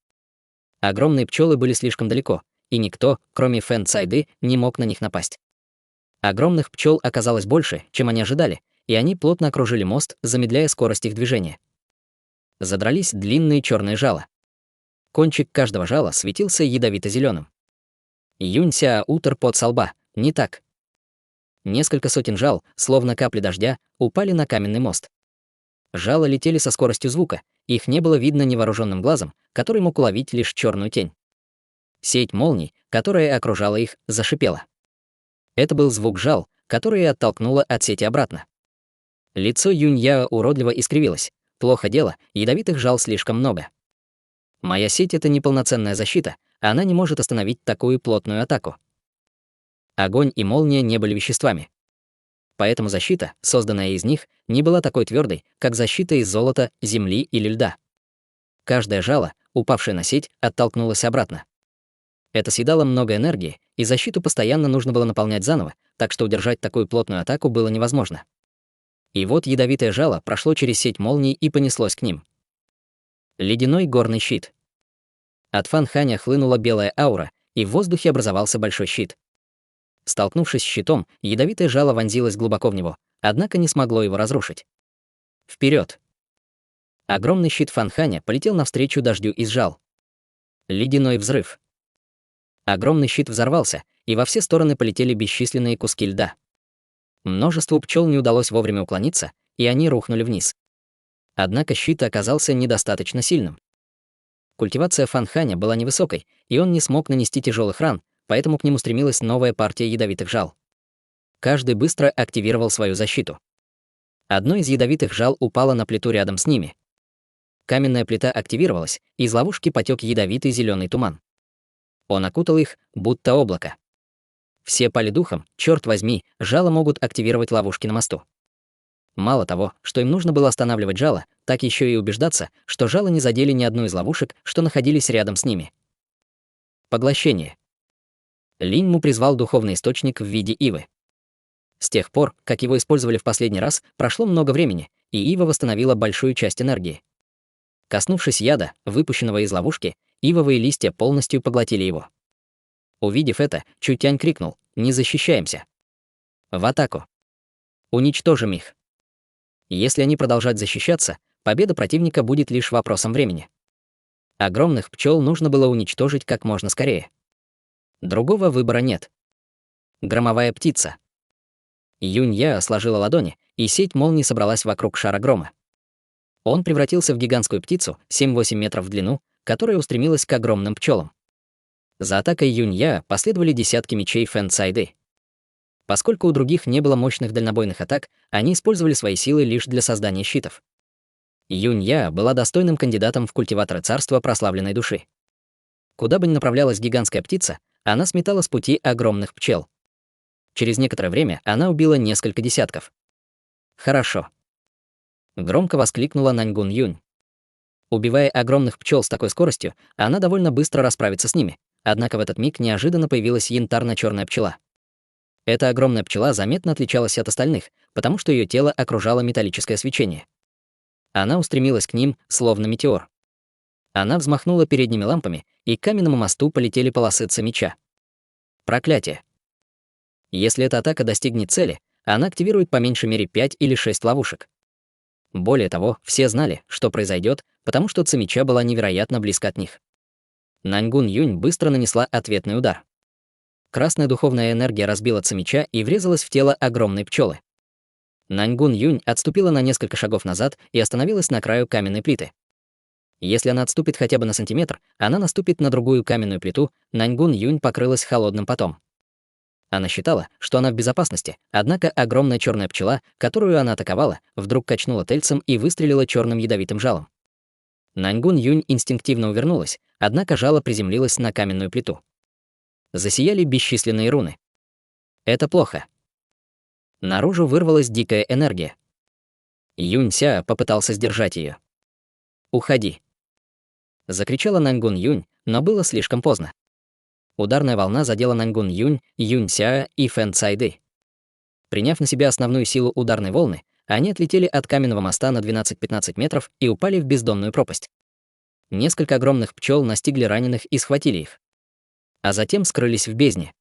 Огромные пчелы были слишком далеко, и никто, кроме Фэн Цайды, не мог на них напасть. Огромных пчел оказалось больше, чем они ожидали, и они плотно окружили мост, замедляя скорость их движения. Задрались длинные черные жала. Кончик каждого жала светился ядовито-зеленым. Юнься утер пот со лба. Не так. Несколько сотен жал, словно капли дождя, упали на каменный мост. Жала летели со скоростью звука, их не было видно невооруженным глазом, который мог уловить лишь черную тень. Сеть молний, которая окружала их, зашипела. Это был звук жал, который оттолкнуло от сети обратно. Лицо Юнья уродливо искривилось. Плохо дело, ядовитых жал слишком много. Моя сеть — это неполноценная защита, она не может остановить такую плотную атаку. Огонь и молния не были веществами. Поэтому защита, созданная из них, не была такой твердой, как защита из золота, земли или льда. Каждое жало, упавшее на сеть, оттолкнулось обратно. Это съедало много энергии, и защиту постоянно нужно было наполнять заново, так что удержать такую плотную атаку было невозможно. И вот ядовитое жало прошло через сеть молний и понеслось к ним. Ледяной горный щит. От Фан Ханя хлынула белая аура, и в воздухе образовался большой щит. Столкнувшись с щитом, ядовитое жало вонзилось глубоко в него, однако не смогло его разрушить. Вперед! Огромный щит Фан Ханя полетел навстречу дождю из жал. Ледяной взрыв. Огромный щит взорвался, и во все стороны полетели бесчисленные куски льда. Множеству пчел не удалось вовремя уклониться, и они рухнули вниз. Однако щит оказался недостаточно сильным. Культивация Фан Ханя была невысокой, и он не смог нанести тяжелых ран, поэтому к нему стремилась новая партия ядовитых жал. Каждый быстро активировал свою защиту. Одно из ядовитых жал упало на плиту рядом с ними. Каменная плита активировалась, и из ловушки потек ядовитый зеленый туман. Он окутал их, будто облако. Все пали духом, черт возьми, жало могут активировать ловушки на мосту. Мало того, что им нужно было останавливать жало, так еще и убеждаться, что жало не задели ни одну из ловушек, что находились рядом с ними. Поглощение. Линьму призвал духовный источник в виде ивы. С тех пор, как его использовали в последний раз, прошло много времени, и ива восстановила большую часть энергии. Коснувшись яда, выпущенного из ловушки, ивовые листья полностью поглотили его. Увидев это, Чутянь крикнул: «Не защищаемся! В атаку! Уничтожим их!» Если они продолжат защищаться, победа противника будет лишь вопросом времени. Огромных пчел нужно было уничтожить как можно скорее. Другого выбора нет. Громовая птица. Юнь-Я сложила ладони, и сеть молний собралась вокруг шара грома. Он превратился в гигантскую птицу 7-8 метров в длину, которая устремилась к огромным пчелам. За атакой Юнь-Я последовали десятки мечей Фэн Цайды. Поскольку у других не было мощных дальнобойных атак, они использовали свои силы лишь для создания щитов. Юнь-Я была достойным кандидатом в культиваторы царства прославленной души. Куда бы ни направлялась гигантская птица, она сметала с пути огромных пчел. Через некоторое время она убила несколько десятков. «Хорошо», — громко воскликнула Наньгун Юнь. Убивая огромных пчел с такой скоростью, она довольно быстро расправится с ними, однако в этот миг неожиданно появилась янтарно-черная пчела. Эта огромная пчела заметно отличалась от остальных, потому что ее тело окружало металлическое свечение. Она устремилась к ним, словно метеор. Она взмахнула передними лампами, и к каменному мосту полетели полосы меча. Проклятие. Если эта атака достигнет цели, она активирует по меньшей мере 5 или 6 ловушек. Более того, все знали, что произойдет, потому что Цемеча была невероятно близко от них. Наньгун Юнь быстро нанесла ответный удар. Красная духовная энергия разбила Цемеча и врезалась в тело огромной пчелы. Наньгун Юнь отступила на несколько шагов назад и остановилась на краю каменной плиты. Если она отступит хотя бы на сантиметр, она наступит на другую каменную плиту. Наньгун Юнь покрылась холодным потом. Она считала, что она в безопасности, однако огромная черная пчела, которую она атаковала, вдруг качнула тельцем и выстрелила черным ядовитым жалом. Наньгун Юнь инстинктивно увернулась, однако жало приземлилось на каменную плиту. Засияли бесчисленные руны. Это плохо. Наружу вырвалась дикая энергия. Юнь-Ся попытался сдержать ее. «Уходи!» — закричала Наньгун Юнь, но было слишком поздно. Ударная волна задела Наньгун Юнь, Юнь-Ся и Фэн Цайды. Приняв на себя основную силу ударной волны, они отлетели от каменного моста на 12-15 метров и упали в бездонную пропасть. Несколько огромных пчел настигли раненых и схватили их. А затем скрылись в бездне.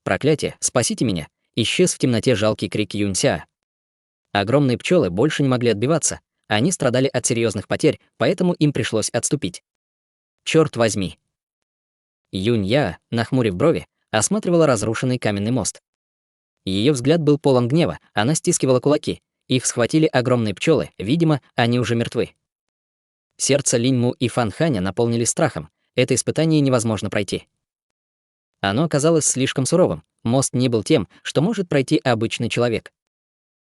«Проклятие, спасите меня!» — исчез в темноте жалкий крик Юнь-Ся. Огромные пчелы больше не могли отбиваться, они страдали от серьезных потерь, поэтому им пришлось отступить. Черт возьми! Юнь-Я, нахмурив брови, осматривала разрушенный каменный мост. Ее взгляд был полон гнева, она стискивала кулаки. Их схватили огромные пчелы, видимо, они уже мертвы. Сердце Линьму и Фан Ханя наполнились страхом. Это испытание невозможно пройти. Оно оказалось слишком суровым. Мост не был тем, что может пройти обычный человек.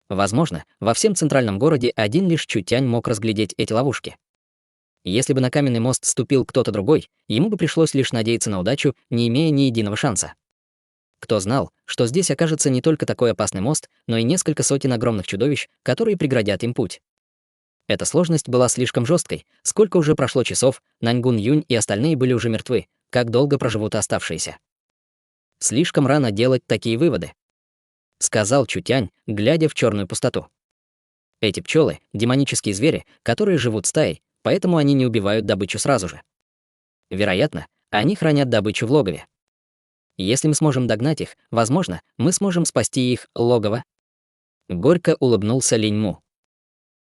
Возможно, во всем центральном городе один лишь Чутянь мог разглядеть эти ловушки. Если бы на каменный мост ступил кто-то другой, ему бы пришлось лишь надеяться на удачу, не имея ни единого шанса. Кто знал, что здесь окажется не только такой опасный мост, но и несколько сотен огромных чудовищ, которые преградят им путь. Эта сложность была слишком жесткой. Сколько уже прошло часов, Наньгун Юнь и остальные были уже мертвы, как долго проживут оставшиеся. Слишком рано делать такие выводы, сказал Чутянь, глядя в черную пустоту. Эти пчелы — демонические звери, которые живут стаей, поэтому они не убивают добычу сразу же. Вероятно, они хранят добычу в логове. Если мы сможем догнать их, возможно, мы сможем спасти их логово. Горько улыбнулся Линьму.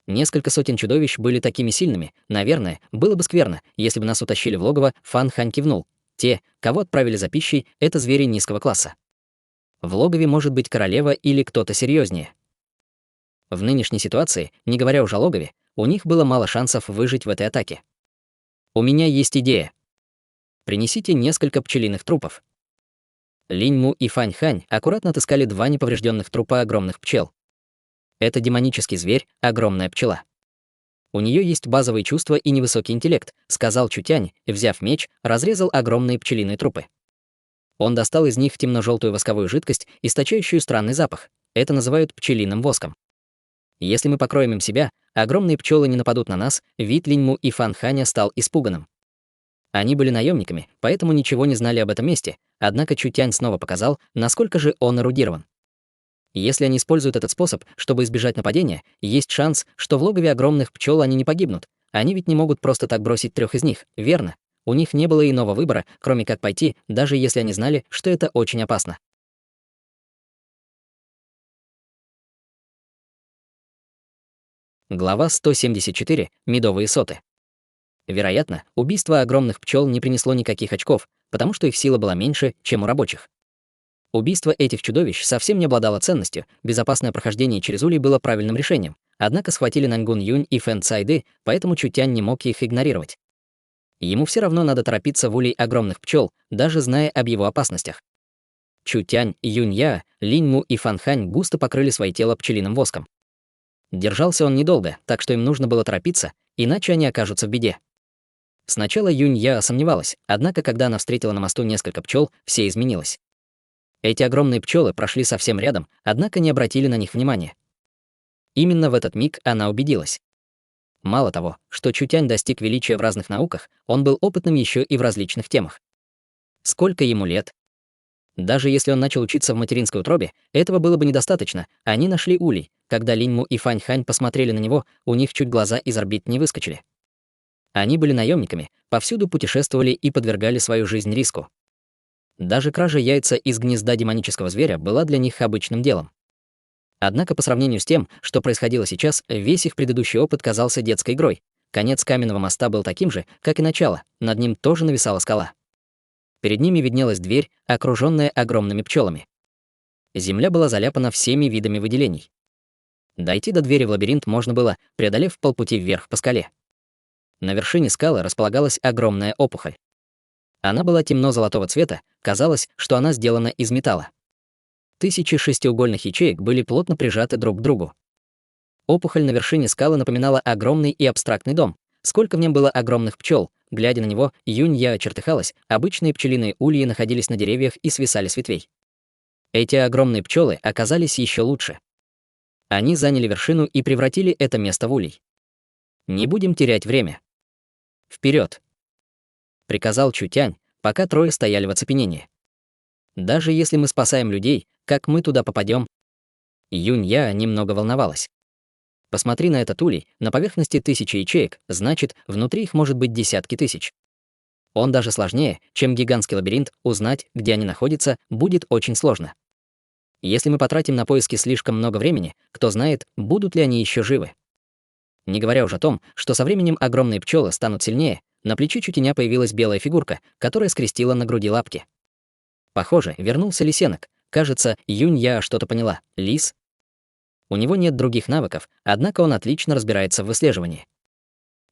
Несколько сотен чудовищ были такими сильными, наверное, было бы скверно, если бы нас утащили в логово. Фан Хань кивнул. Те, кого отправили за пищей, это звери низкого класса. В логове может быть королева или кто-то серьезнее. В нынешней ситуации, не говоря уже о логове, у них было мало шансов выжить в этой атаке. У меня есть идея. Принесите несколько пчелиных трупов. Линьму и Фань Хань аккуратно отыскали 2 неповрежденных трупа огромных пчел. Это демонический зверь, огромная пчела. У нее есть базовые чувства и невысокий интеллект, сказал Чутянь, и, взяв меч, разрезал огромные пчелиные трупы. Он достал из них темно-желтую восковую жидкость, источающую странный запах. Это называют пчелиным воском. Если мы покроем им себя, огромные пчелы не нападут на нас. Вид Линьму и Фан Ханя стал испуганным. Они были наемниками, поэтому ничего не знали об этом месте, однако Чутянь снова показал, насколько же он эрудирован. Если они используют этот способ, чтобы избежать нападения, есть шанс, что в логове огромных пчел они не погибнут. Они ведь не могут просто так бросить 3 из них, верно? У них не было иного выбора, кроме как пойти, даже если они знали, что это очень опасно. Глава 174. Медовые соты. Вероятно, убийство огромных пчел не принесло никаких очков, потому что их сила была меньше, чем у рабочих. Убийство этих чудовищ совсем не обладало ценностью, безопасное прохождение через улей было правильным решением, однако схватили Нангун Юнь и Фэн Цайды, поэтому Чутянь не мог их игнорировать. Ему все равно надо торопиться в улей огромных пчел, даже зная об его опасностях. Чутянь, Юнь-Я, Линьму и Фан Хань густо покрыли свои тела пчелиным воском. Держался он недолго, так что им нужно было торопиться, иначе они окажутся в беде. Сначала Юнь-Я сомневалась, однако когда она встретила на мосту несколько пчел, все изменилось. Эти огромные пчелы прошли совсем рядом, однако не обратили на них внимания. Именно в этот миг она убедилась. Мало того, что Чутянь достиг величия в разных науках, он был опытным еще и в различных темах. Сколько ему лет? Даже если он начал учиться в материнской утробе, этого было бы недостаточно. Они нашли улей. Когда Линьму и Фань Хань посмотрели на него, у них чуть глаза из орбит не выскочили. Они были наемниками, повсюду путешествовали и подвергали свою жизнь риску. Даже кража яйца из гнезда демонического зверя была для них обычным делом. Однако по сравнению с тем, что происходило сейчас, весь их предыдущий опыт казался детской игрой. Конец каменного моста был таким же, как и начало, над ним тоже нависала скала. Перед ними виднелась дверь, окруженная огромными пчелами. Земля была заляпана всеми видами выделений. Дойти до двери в лабиринт можно было, преодолев полпути вверх по скале. На вершине скалы располагалась огромная опухоль. Она была темно-золотого цвета, казалось, что она сделана из металла. 1000 шестиугольных ячеек были плотно прижаты друг к другу. Опухоль на вершине скалы напоминала огромный и абстрактный дом. Сколько в нем было огромных пчел. Глядя на него, Юнь-Я чертыхалась, обычные пчелиные ульи находились на деревьях и свисали с ветвей. Эти огромные пчелы оказались еще лучше. Они заняли вершину и превратили это место в улей. Не будем терять время. Вперед! Приказал Чутянь, пока трое стояли в оцепенении. Даже если мы спасаем людей, как мы туда попадем? Юнь-Я немного волновалась. Посмотри на этот улей, на поверхности 1000 ячеек, значит, внутри их может быть десятки тысяч. Он даже сложнее, чем гигантский лабиринт, узнать, где они находятся, будет очень сложно. Если мы потратим на поиски слишком много времени, кто знает, будут ли они еще живы. Не говоря уже о том, что со временем огромные пчелы станут сильнее, на плече Чутяня появилась белая фигурка, которая скрестила на груди лапки. Похоже, вернулся лисенок. Кажется, Юнь-Я что-то поняла. Лис? У него нет других навыков, однако он отлично разбирается в выслеживании.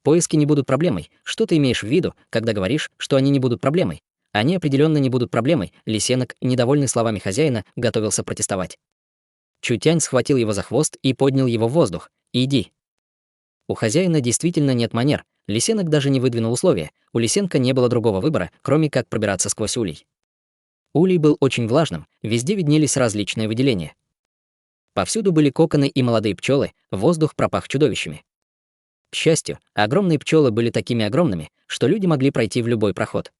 Поиски не будут проблемой. Что ты имеешь в виду, когда говоришь, что они не будут проблемой? Они определенно не будут проблемой. Лисенок, недовольный словами хозяина, готовился протестовать. Чутянь схватил его за хвост и поднял его в воздух. «Иди». У хозяина действительно нет манер. Лисенок даже не выдвинул условия. У лисенка не было другого выбора, кроме как пробираться сквозь улей. Улей был очень влажным, везде виднелись различные выделения. Повсюду были коконы и молодые пчелы, воздух пропах чудовищами. К счастью, огромные пчелы были такими огромными, что люди могли пройти в любой проход.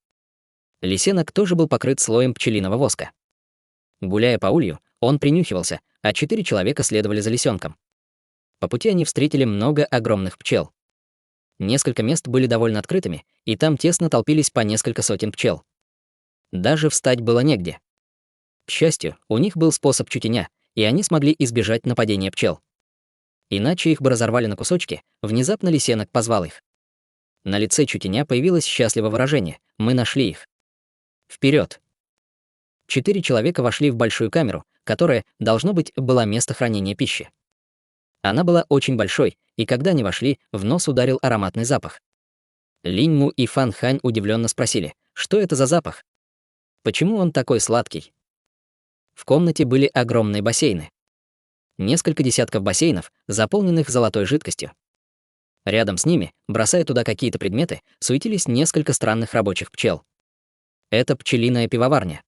Лисенок тоже был покрыт слоем пчелиного воска. Гуляя по улью, он принюхивался, а 4 человека следовали за лисенком. По пути они встретили много огромных пчел. Несколько мест были довольно открытыми, и там тесно толпились по несколько сотен пчел. Даже встать было негде. К счастью, у них был способ чутеня, и они смогли избежать нападения пчел. Иначе их бы разорвали на кусочки, внезапно лисенок позвал их. На лице чутеня появилось счастливое выражение: «Мы нашли их». Вперед! 4 человека вошли в большую камеру, которая, должно быть, была место хранения пищи. Она была очень большой, и когда они вошли, в нос ударил ароматный запах. Линь Му и Фан Хань удивленно спросили, что это за запах? Почему он такой сладкий? В комнате были огромные бассейны. Несколько десятков бассейнов, заполненных золотой жидкостью. Рядом с ними, бросая туда какие-то предметы, суетились несколько странных рабочих пчел. Это пчелиная пивоварня.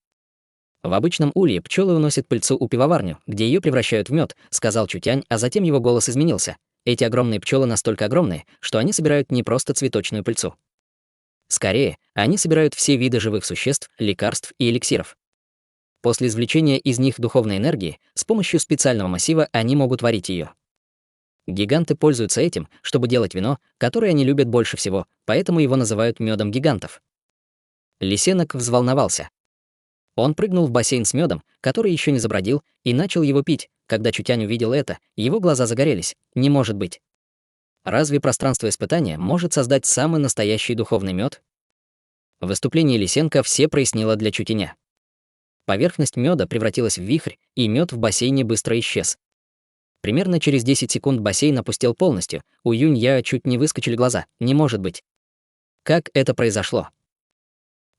В обычном улье пчелы уносят пыльцу у пивоварню, где ее превращают в мед, сказал Чутянь, а затем его голос изменился. Эти огромные пчелы настолько огромные, что они собирают не просто цветочную пыльцу. Скорее, они собирают все виды живых существ, лекарств и эликсиров. После извлечения из них духовной энергии, с помощью специального массива они могут варить ее. Гиганты пользуются этим, чтобы делать вино, которое они любят больше всего, поэтому его называют медом гигантов. Лисенок взволновался. Он прыгнул в бассейн с медом, который еще не забродил, и начал его пить. Когда Чутянь увидел это, его глаза загорелись. Не может быть. Разве пространство испытания может создать самый настоящий духовный мед? Выступление Лисенка все прояснило для Чутяня. Поверхность меда превратилась в вихрь, и мед в бассейне быстро исчез. Примерно через 10 секунд бассейн опустел полностью. У Юнь-Я чуть не выскочили глаза. Не может быть. Как это произошло?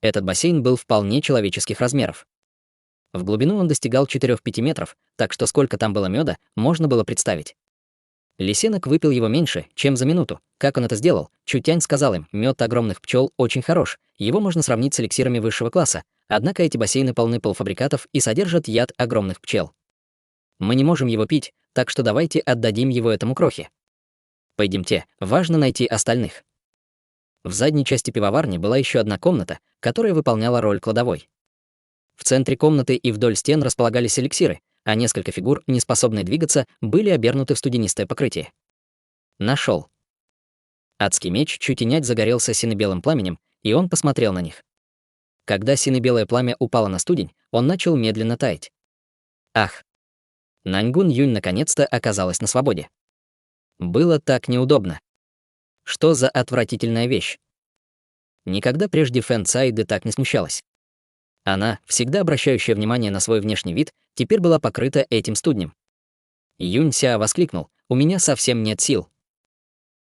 Этот бассейн был вполне человеческих размеров. В глубину он достигал 4-5 метров, так что сколько там было меда, можно было представить. Лисенок выпил его меньше, чем за минуту. Как он это сделал? Чутянь сказал им, мед огромных пчел очень хорош, его можно сравнить с эликсирами высшего класса, однако эти бассейны полны полуфабрикатов и содержат яд огромных пчел. Мы не можем его пить, так что давайте отдадим его этому крохе. Пойдемте, важно найти остальных. В задней части пивоварни была еще одна комната, которая выполняла роль кладовой. В центре комнаты и вдоль стен располагались эликсиры, а несколько фигур, не способные двигаться, были обернуты в студенистое покрытие. Нашел. Адский меч Чутянять загорелся сине-белым пламенем, и он посмотрел на них. Когда сине-белое пламя упало на студень, он начал медленно таять. Ах! Наньгун Юнь наконец-то оказалась на свободе. Было так неудобно. Что за отвратительная вещь? Никогда прежде Фэн Цайде так не смущалась. Она, всегда обращающая внимание на свой внешний вид, теперь была покрыта этим студнем. Юнь Ся воскликнул: «У меня совсем нет сил».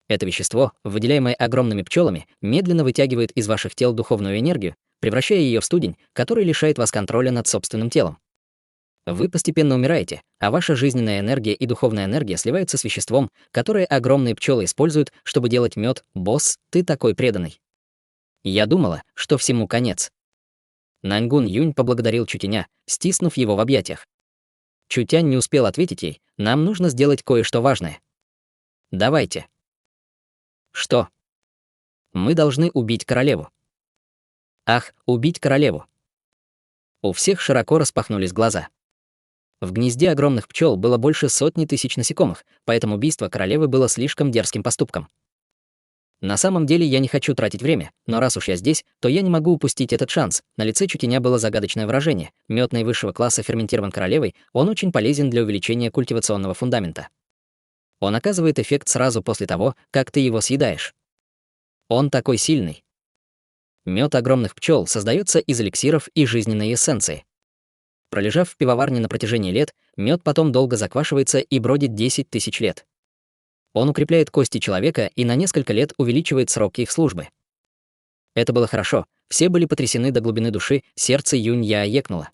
Это вещество, выделяемое огромными пчелами, медленно вытягивает из ваших тел духовную энергию, превращая ее в студень, который лишает вас контроля над собственным телом. Вы постепенно умираете, а ваша жизненная энергия и духовная энергия сливаются с веществом, которое огромные пчелы используют, чтобы делать мед. Босс, ты такой преданный. Я думала, что всему конец. Наньгун Юнь поблагодарил Чутяня, стиснув его в объятиях. Чутянь не успел ответить ей, нам нужно сделать кое-что важное. Давайте. Что? Мы должны убить королеву. Ах, убить королеву. У всех широко распахнулись глаза. В гнезде огромных пчел было больше сотни тысяч насекомых, поэтому убийство королевы было слишком дерзким поступком. На самом деле я не хочу тратить время, но раз уж я здесь, то я не могу упустить этот шанс. На лице Чутяня было загадочное выражение. Мёд наивысшего класса ферментирован королевой, он очень полезен для увеличения культивационного фундамента. Он оказывает эффект сразу после того, как ты его съедаешь. Он такой сильный. Мёд огромных пчел создается из эликсиров и жизненной эссенции. Пролежав в пивоварне на протяжении лет, мёд потом долго заквашивается и бродит 10 тысяч лет. Он укрепляет кости человека и на несколько лет увеличивает срок их службы. Это было хорошо, все были потрясены до глубины души, сердце Юнь-Я екнуло.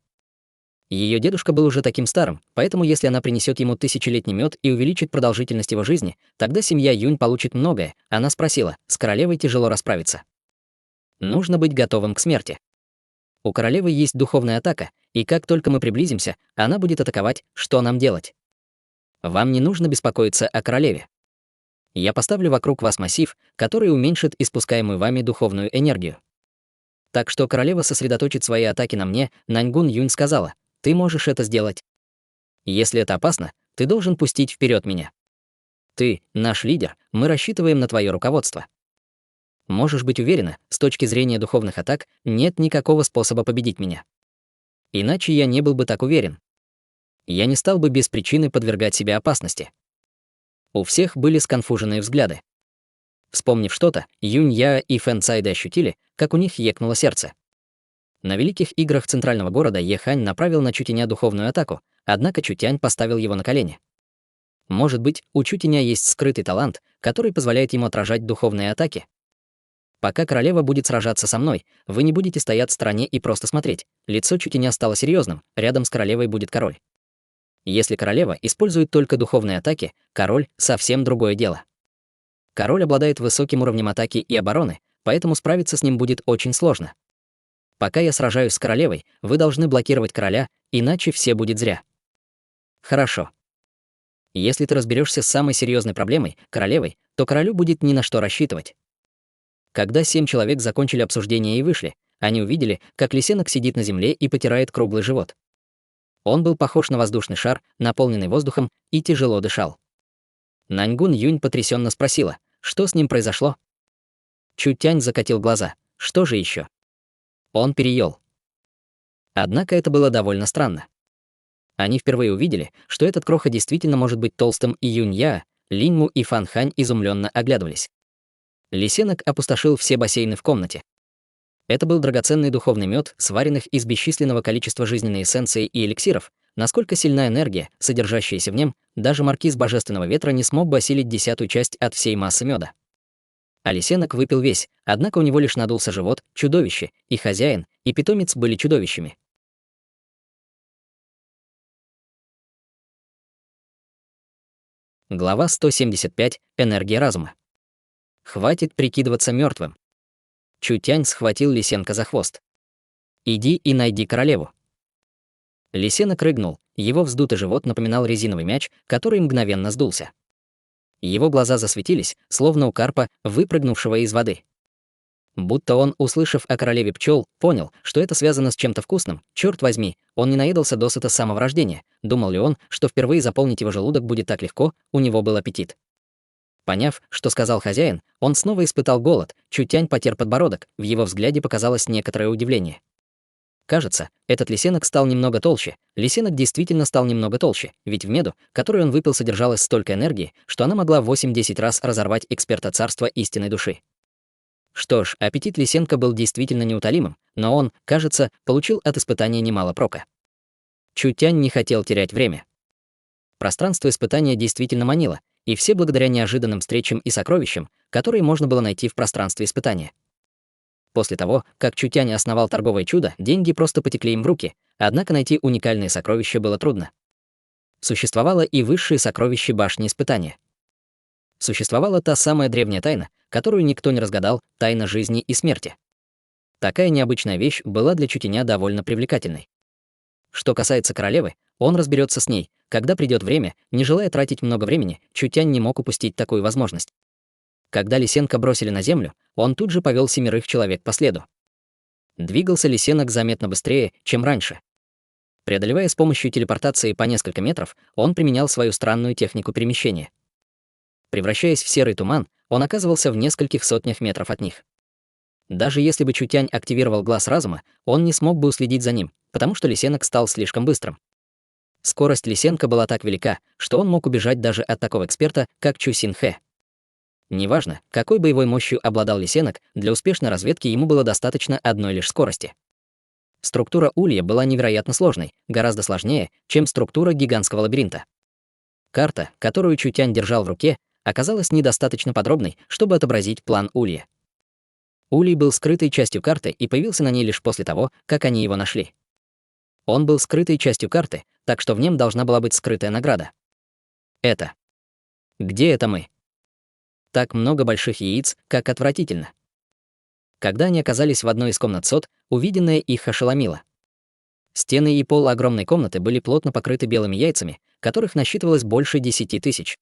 Ее дедушка был уже таким старым, поэтому если она принесет ему тысячелетний мед и увеличит продолжительность его жизни, тогда семья Юнь получит многое. Она спросила, с королевой тяжело расправиться. Нужно быть готовым к смерти. У королевы есть духовная атака, и как только мы приблизимся, она будет атаковать, что нам делать? Вам не нужно беспокоиться о королеве. Я поставлю вокруг вас массив, который уменьшит испускаемую вами духовную энергию. Так что королева сосредоточит свои атаки на мне, Наньгун Юнь сказала, ты можешь это сделать. Если это опасно, ты должен пустить вперед меня. Ты, наш лидер, мы рассчитываем на твое руководство. Можешь быть уверена, с точки зрения духовных атак, нет никакого способа победить меня. Иначе я не был бы так уверен. Я не стал бы без причины подвергать себя опасности. У всех были сконфуженные взгляды. Вспомнив что-то, Юнь Я и Фэн Цайде ощутили, как у них екнуло сердце. На Великих играх центрального города Ехань направил на Чутяня духовную атаку, однако Чутянь поставил его на колени. Может быть, у Чутяня есть скрытый талант, который позволяет ему отражать духовные атаки. Пока королева будет сражаться со мной, вы не будете стоять в стороне и просто смотреть. Лицо Чутяня стало серьезным, рядом с королевой будет король. Если королева использует только духовные атаки, король — совсем другое дело. Король обладает высоким уровнем атаки и обороны, поэтому справиться с ним будет очень сложно. Пока я сражаюсь с королевой, вы должны блокировать короля, иначе все будет зря. Хорошо. Если ты разберешься с самой серьезной проблемой, королевой, то королю будет ни на что рассчитывать. Когда 7 человек закончили обсуждение и вышли, они увидели, как лисенок сидит на земле и потирает круглый живот. Он был похож на воздушный шар, наполненный воздухом, и тяжело дышал. Наньгун Юнь потрясенно спросила, что с ним произошло. Чутянь закатил глаза. Что же еще? Он переел. Однако это было довольно странно. Они впервые увидели, что этот кроха действительно может быть толстым, и Юнь Я, Линьму и Фан Хань изумленно оглядывались. Лисенок опустошил все бассейны в комнате. Это был драгоценный духовный мед, сваренных из бесчисленного количества жизненной эссенции и эликсиров. Насколько сильна энергия, содержащаяся в нем, даже маркиз Божественного Ветра не смог бы осилить 10-ую часть от всей массы меда. А лисенок выпил весь, однако у него лишь надулся живот, чудовище, и хозяин, и питомец были чудовищами. Глава 175. Энергия разума. Хватит прикидываться мертвым. Чутянь схватил лисенка за хвост. «Иди и найди королеву». Лисенок рыгнул, его вздутый живот напоминал резиновый мяч, который мгновенно сдулся. Его глаза засветились, словно у карпа, выпрыгнувшего из воды. Будто он, услышав о королеве пчел, понял, что это связано с чем-то вкусным. Черт возьми, он не наедался досыта с самого рождения. Думал ли он, что впервые заполнить его желудок будет так легко, у него был аппетит. Поняв, что сказал хозяин, он снова испытал голод, Чутянь потер подбородок, в его взгляде показалось некоторое удивление. Кажется, этот лисенок стал немного толще. Лисенок действительно стал немного толще, ведь в меду, которую он выпил, содержалось столько энергии, что она могла 8-10 раз разорвать эксперта царства истинной души. Что ж, аппетит лисенка был действительно неутолимым, но он, кажется, получил от испытания немало прока. Чутянь не хотел терять время. Пространство испытания действительно манило, и все благодаря неожиданным встречам и сокровищам, которые можно было найти в пространстве испытания. После того, как Чутянь основал торговое чудо, деньги просто потекли им в руки, однако найти уникальные сокровища было трудно. Существовало и высшее сокровище башни испытания. Существовала та самая древняя тайна, которую никто не разгадал, тайна жизни и смерти. Такая необычная вещь была для Чутяня довольно привлекательной. Что касается королевы, он разберется с ней, когда придет время, не желая тратить много времени, Чутянь не мог упустить такую возможность. Когда лисенка бросили на землю, он тут же повел 7 человек по следу. Двигался лисенок заметно быстрее, чем раньше. Преодолевая с помощью телепортации по несколько метров, он применял свою странную технику перемещения. Превращаясь в серый туман, он оказывался в нескольких сотнях метров от них. Даже если бы Чутянь активировал глаз разума, он не смог бы уследить за ним, потому что лисенок стал слишком быстрым. Скорость лисенка была так велика, что он мог убежать даже от такого эксперта, как Чу Син Хэ. Неважно, какой боевой мощью обладал лисенок, для успешной разведки ему было достаточно одной лишь скорости. Структура улья была невероятно сложной, гораздо сложнее, чем структура гигантского лабиринта. Карта, которую Чутянь держал в руке, оказалась недостаточно подробной, чтобы отобразить план улья. Улей был скрытой частью карты и появился на ней лишь после того, как они его нашли. Он был скрытой частью карты, так что в нем должна была быть скрытая награда. Это. Где это мы? Так много больших яиц, как отвратительно. Когда они оказались в одной из комнат сот, увиденное их ошеломило. Стены и пол огромной комнаты были плотно покрыты белыми яйцами, которых насчитывалось больше 10 тысяч.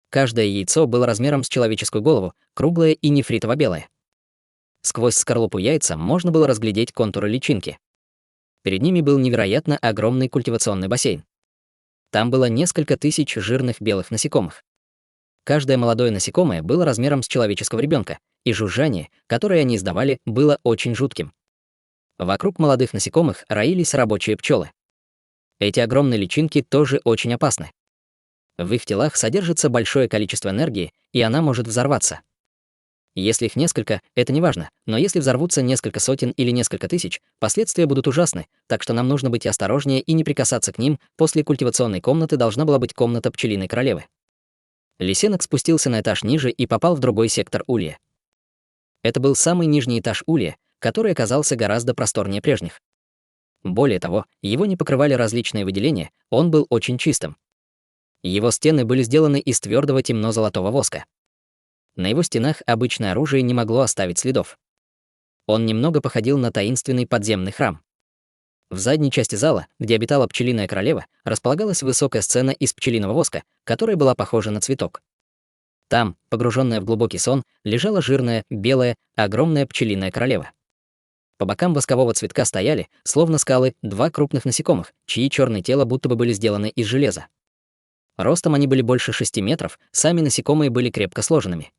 Каждое яйцо было размером с человеческую голову, круглое и нефритово-белое. Сквозь скорлупу яйца можно было разглядеть контуры личинки. Перед ними был невероятно огромный культивационный бассейн. Там было несколько тысяч жирных белых насекомых. Каждое молодое насекомое было размером с человеческого ребенка, и жужжание, которое они издавали, было очень жутким. Вокруг молодых насекомых роились рабочие пчелы. Эти огромные личинки тоже очень опасны. В их телах содержится большое количество энергии, и она может взорваться. Если их несколько, это не важно, но если взорвутся несколько сотен или несколько тысяч, последствия будут ужасны, так что нам нужно быть осторожнее и не прикасаться к ним. После культивационной комнаты должна была быть комната пчелиной королевы. Лисенок спустился на этаж ниже и попал в другой сектор улья. Это был самый нижний этаж улья, который оказался гораздо просторнее прежних. Более того, его не покрывали различные выделения, он был очень чистым. Его стены были сделаны из твердого темно-золотого воска. На его стенах обычное оружие не могло оставить следов. Он немного походил на таинственный подземный храм. В задней части зала, где обитала пчелиная королева, располагалась высокая сцена из пчелиного воска, которая была похожа на цветок. Там, погруженная в глубокий сон, лежала жирная, белая, огромная пчелиная королева. По бокам воскового цветка стояли, словно скалы, два крупных насекомых, чьи черные тела будто бы были сделаны из железа. Ростом они были больше 6 метров, сами насекомые были крепко сложенными.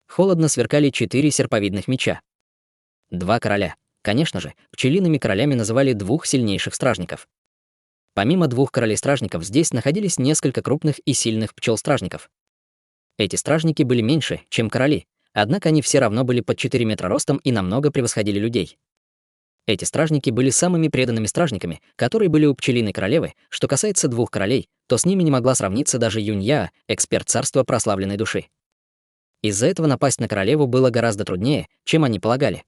Холодно сверкали 4 серповидных меча. 2 короля. Конечно же, пчелиными королями называли 2 сильнейших стражников. Помимо 2 королей-стражников здесь находились несколько крупных и сильных пчел-стражников. Эти стражники были меньше, чем короли, однако они все равно были под 4 метра ростом и намного превосходили людей. Эти стражники были самыми преданными стражниками, которые были у пчелиной королевы. Что касается 2 королей, то с ними не могла сравниться даже Юнья, эксперт царства прославленной души. Из-за этого напасть на королеву было гораздо труднее, чем они полагали.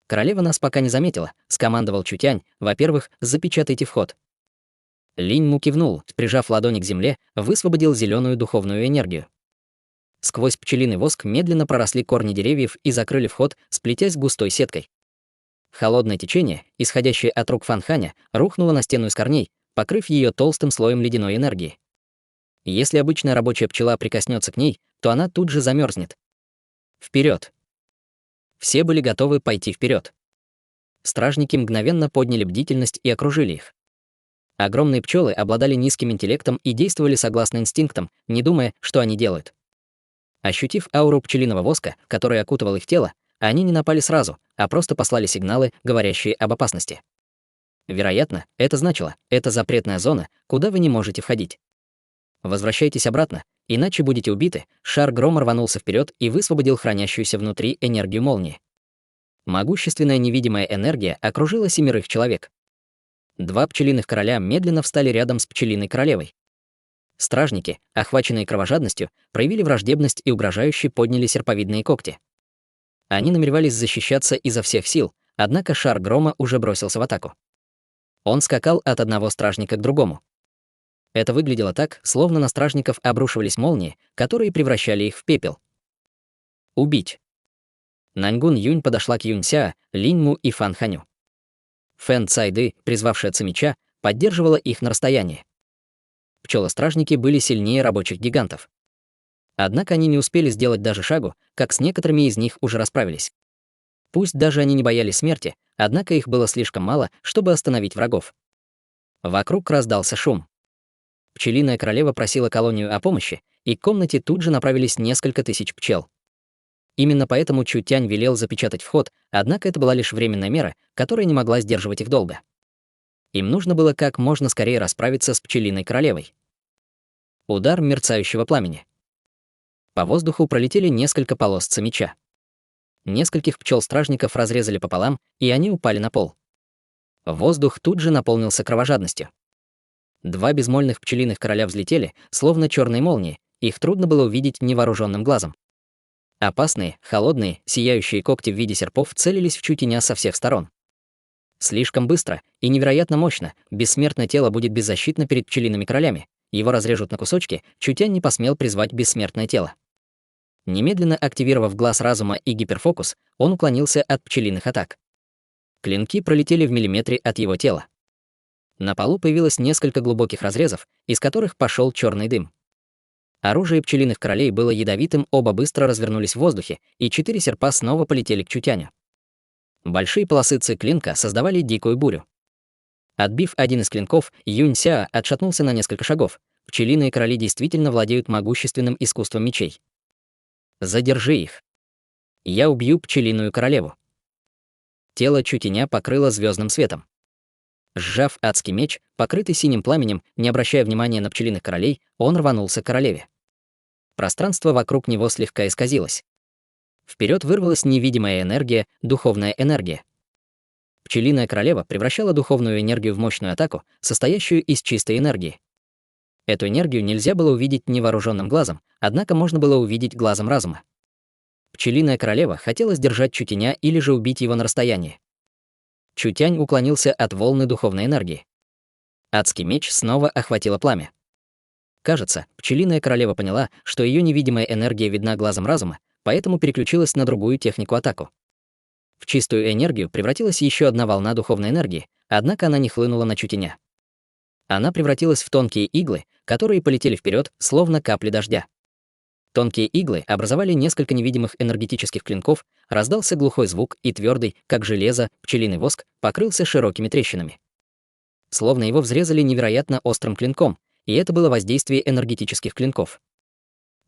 «Королева нас пока не заметила», — скомандовал Чутянь. «Во-первых, запечатайте вход». Линь Му кивнул, прижав ладони к земле, высвободил зеленую духовную энергию. Сквозь пчелиный воск медленно проросли корни деревьев и закрыли вход, сплетясь густой сеткой. Холодное течение, исходящее от рук Фанханя, рухнуло на стену из корней, покрыв ее толстым слоем ледяной энергии. Если обычная рабочая пчела прикоснется к ней, то она тут же замерзнет. Вперед! Все были готовы пойти вперед. Стражники мгновенно подняли бдительность и окружили их. Огромные пчелы обладали низким интеллектом и действовали согласно инстинктам, не думая, что они делают. Ощутив ауру пчелиного воска, который окутывал их тело, они не напали сразу, а просто послали сигналы, говорящие об опасности. Вероятно, это значило, это запретная зона, куда вы не можете входить. Возвращайтесь обратно, иначе будете убиты. Шар грома рванулся вперед и высвободил хранящуюся внутри энергию молнии. Могущественная невидимая энергия окружила 7 человек. 2 пчелиных короля медленно встали рядом с пчелиной королевой. Стражники, охваченные кровожадностью, проявили враждебность и угрожающе подняли серповидные когти. Они намеревались защищаться изо всех сил, однако шар грома уже бросился в атаку. Он скакал от одного стражника к другому. Это выглядело так, словно на стражников обрушивались молнии, которые превращали их в пепел. Убить. Наньгун Юнь подошла к Юнься, Линьму и Фан Ханю. Фэн Цайды, призвавшая Цимича, поддерживала их на расстоянии. Пчелы-стражники были сильнее рабочих гигантов. Однако они не успели сделать даже шагу, как с некоторыми из них уже расправились. Пусть даже они не боялись смерти, однако их было слишком мало, чтобы остановить врагов. Вокруг раздался шум. Пчелиная королева просила колонию о помощи, и к комнате тут же направились несколько тысяч пчел. Именно поэтому Чутянь велел запечатать вход, однако это была лишь временная мера, которая не могла сдерживать их долго. Им нужно было как можно скорее расправиться с пчелиной королевой. Удар мерцающего пламени. По воздуху пролетели несколько полос цимича. Нескольких пчел-стражников разрезали пополам, и они упали на пол. Воздух тут же наполнился кровожадностью. 2 безмольных пчелиных короля взлетели, словно черные молнии, их трудно было увидеть невооруженным глазом. Опасные, холодные, сияющие когти в виде серпов целились в Чутяня со всех сторон. Слишком быстро и невероятно мощно бессмертное тело будет беззащитно перед пчелиными королями, его разрежут на кусочки, Чутянь не посмел призвать бессмертное тело. Немедленно активировав глаз разума и гиперфокус, он уклонился от пчелиных атак. Клинки пролетели в миллиметре от его тела. На полу появилось несколько глубоких разрезов, из которых пошел черный дым. Оружие пчелиных королей было ядовитым, оба быстро развернулись в воздухе, и 4 серпа снова полетели к Чутяню. Большие полосы клинка создавали дикую бурю. Отбив один из клинков, Юнь-Сяо отшатнулся на несколько шагов. Пчелиные короли действительно владеют могущественным искусством мечей. Задержи их. Я убью пчелиную королеву. Тело Чутяня покрыло звездным светом. Сжав адский меч, покрытый синим пламенем, не обращая внимания на пчелиных королей, он рванулся к королеве. Пространство вокруг него слегка исказилось. Вперед вырвалась невидимая энергия, духовная энергия. Пчелиная королева превращала духовную энергию в мощную атаку, состоящую из чистой энергии. Эту энергию нельзя было увидеть невооруженным глазом, однако можно было увидеть глазом разума. Пчелиная королева хотела сдержать Чутяня или же убить его на расстоянии. Чутянь уклонился от волны духовной энергии. Адский меч снова охватило пламя. Кажется, пчелиная королева поняла, что ее невидимая энергия видна глазом разума, поэтому переключилась на другую технику атаку. В чистую энергию превратилась еще одна волна духовной энергии, однако она не хлынула на Чутяня. Она превратилась в тонкие иглы, которые полетели вперед, словно капли дождя. Тонкие иглы образовали несколько невидимых энергетических клинков, раздался глухой звук, и твердый, как железо, пчелиный воск покрылся широкими трещинами. Словно его взрезали невероятно острым клинком, и это было воздействие энергетических клинков.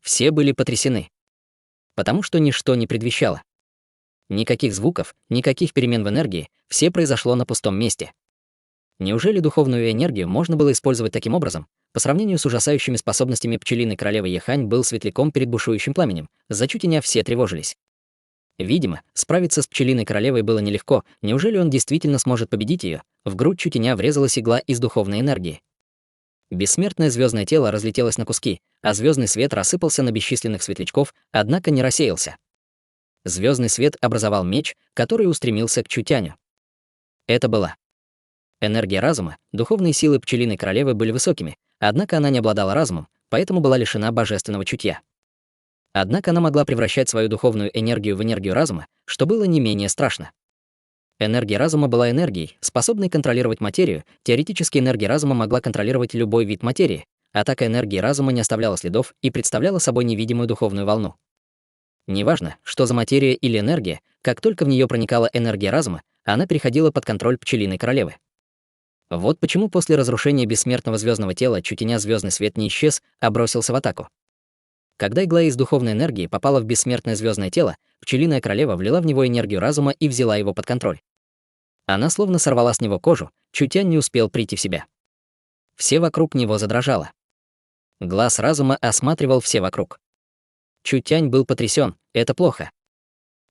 Все были потрясены, потому что ничто не предвещало. Никаких звуков, никаких перемен в энергии, все произошло на пустом месте. Неужели духовную энергию можно было использовать таким образом? По сравнению с ужасающими способностями пчелиной королевы Ехань был светляком перед бушующим пламенем. За Чутяня все тревожились. Видимо, справиться с пчелиной королевой было нелегко. Неужели он действительно сможет победить ее? В грудь Чутяня врезалась игла из духовной энергии. Бессмертное звездное тело разлетелось на куски, а звездный свет рассыпался на бесчисленных светлячков, однако не рассеялся. Звездный свет образовал меч, который устремился к Чутяню. Это была энергия разума. Духовные силы пчелиной королевы были высокими, однако она не обладала разумом, поэтому была лишена божественного чутья. Однако она могла превращать свою духовную энергию в энергию разума, что было не менее страшно. Энергия разума была энергией, способной контролировать материю. Теоретически энергия разума могла контролировать любой вид материи. Атака энергии разума не оставляла следов и представляла собой невидимую духовную волну. Неважно, что за материя или энергия, как только в нее проникала энергия разума, она переходила под контроль пчелиной королевы. Вот почему после разрушения бессмертного звездного тела Чутяня звездный свет не исчез, а бросился в атаку. Когда игла из духовной энергии попала в бессмертное звездное тело, пчелиная королева влила в него энергию разума и взяла его под контроль. Она словно сорвала с него кожу, Чутянь не успел прийти в себя. Все вокруг него задрожало. Глаз разума осматривал все вокруг. Чутянь был потрясен, это плохо.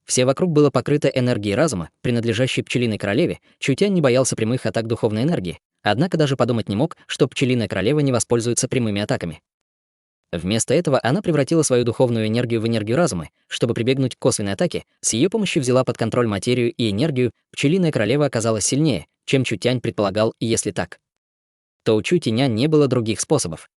Все вокруг было покрыто энергией разума, принадлежащей пчелиной королеве. Чутянь не боялся прямых атак духовной энергии, однако даже подумать не мог, что пчелиная королева не воспользуется прямыми атаками. Вместо этого она превратила свою духовную энергию в энергию разума, чтобы прибегнуть к косвенной атаке. С ее помощью взяла под контроль материю и энергию. Пчелиная королева оказалась сильнее, чем Чутянь предполагал, и если так, то у Чутяня не было других способов.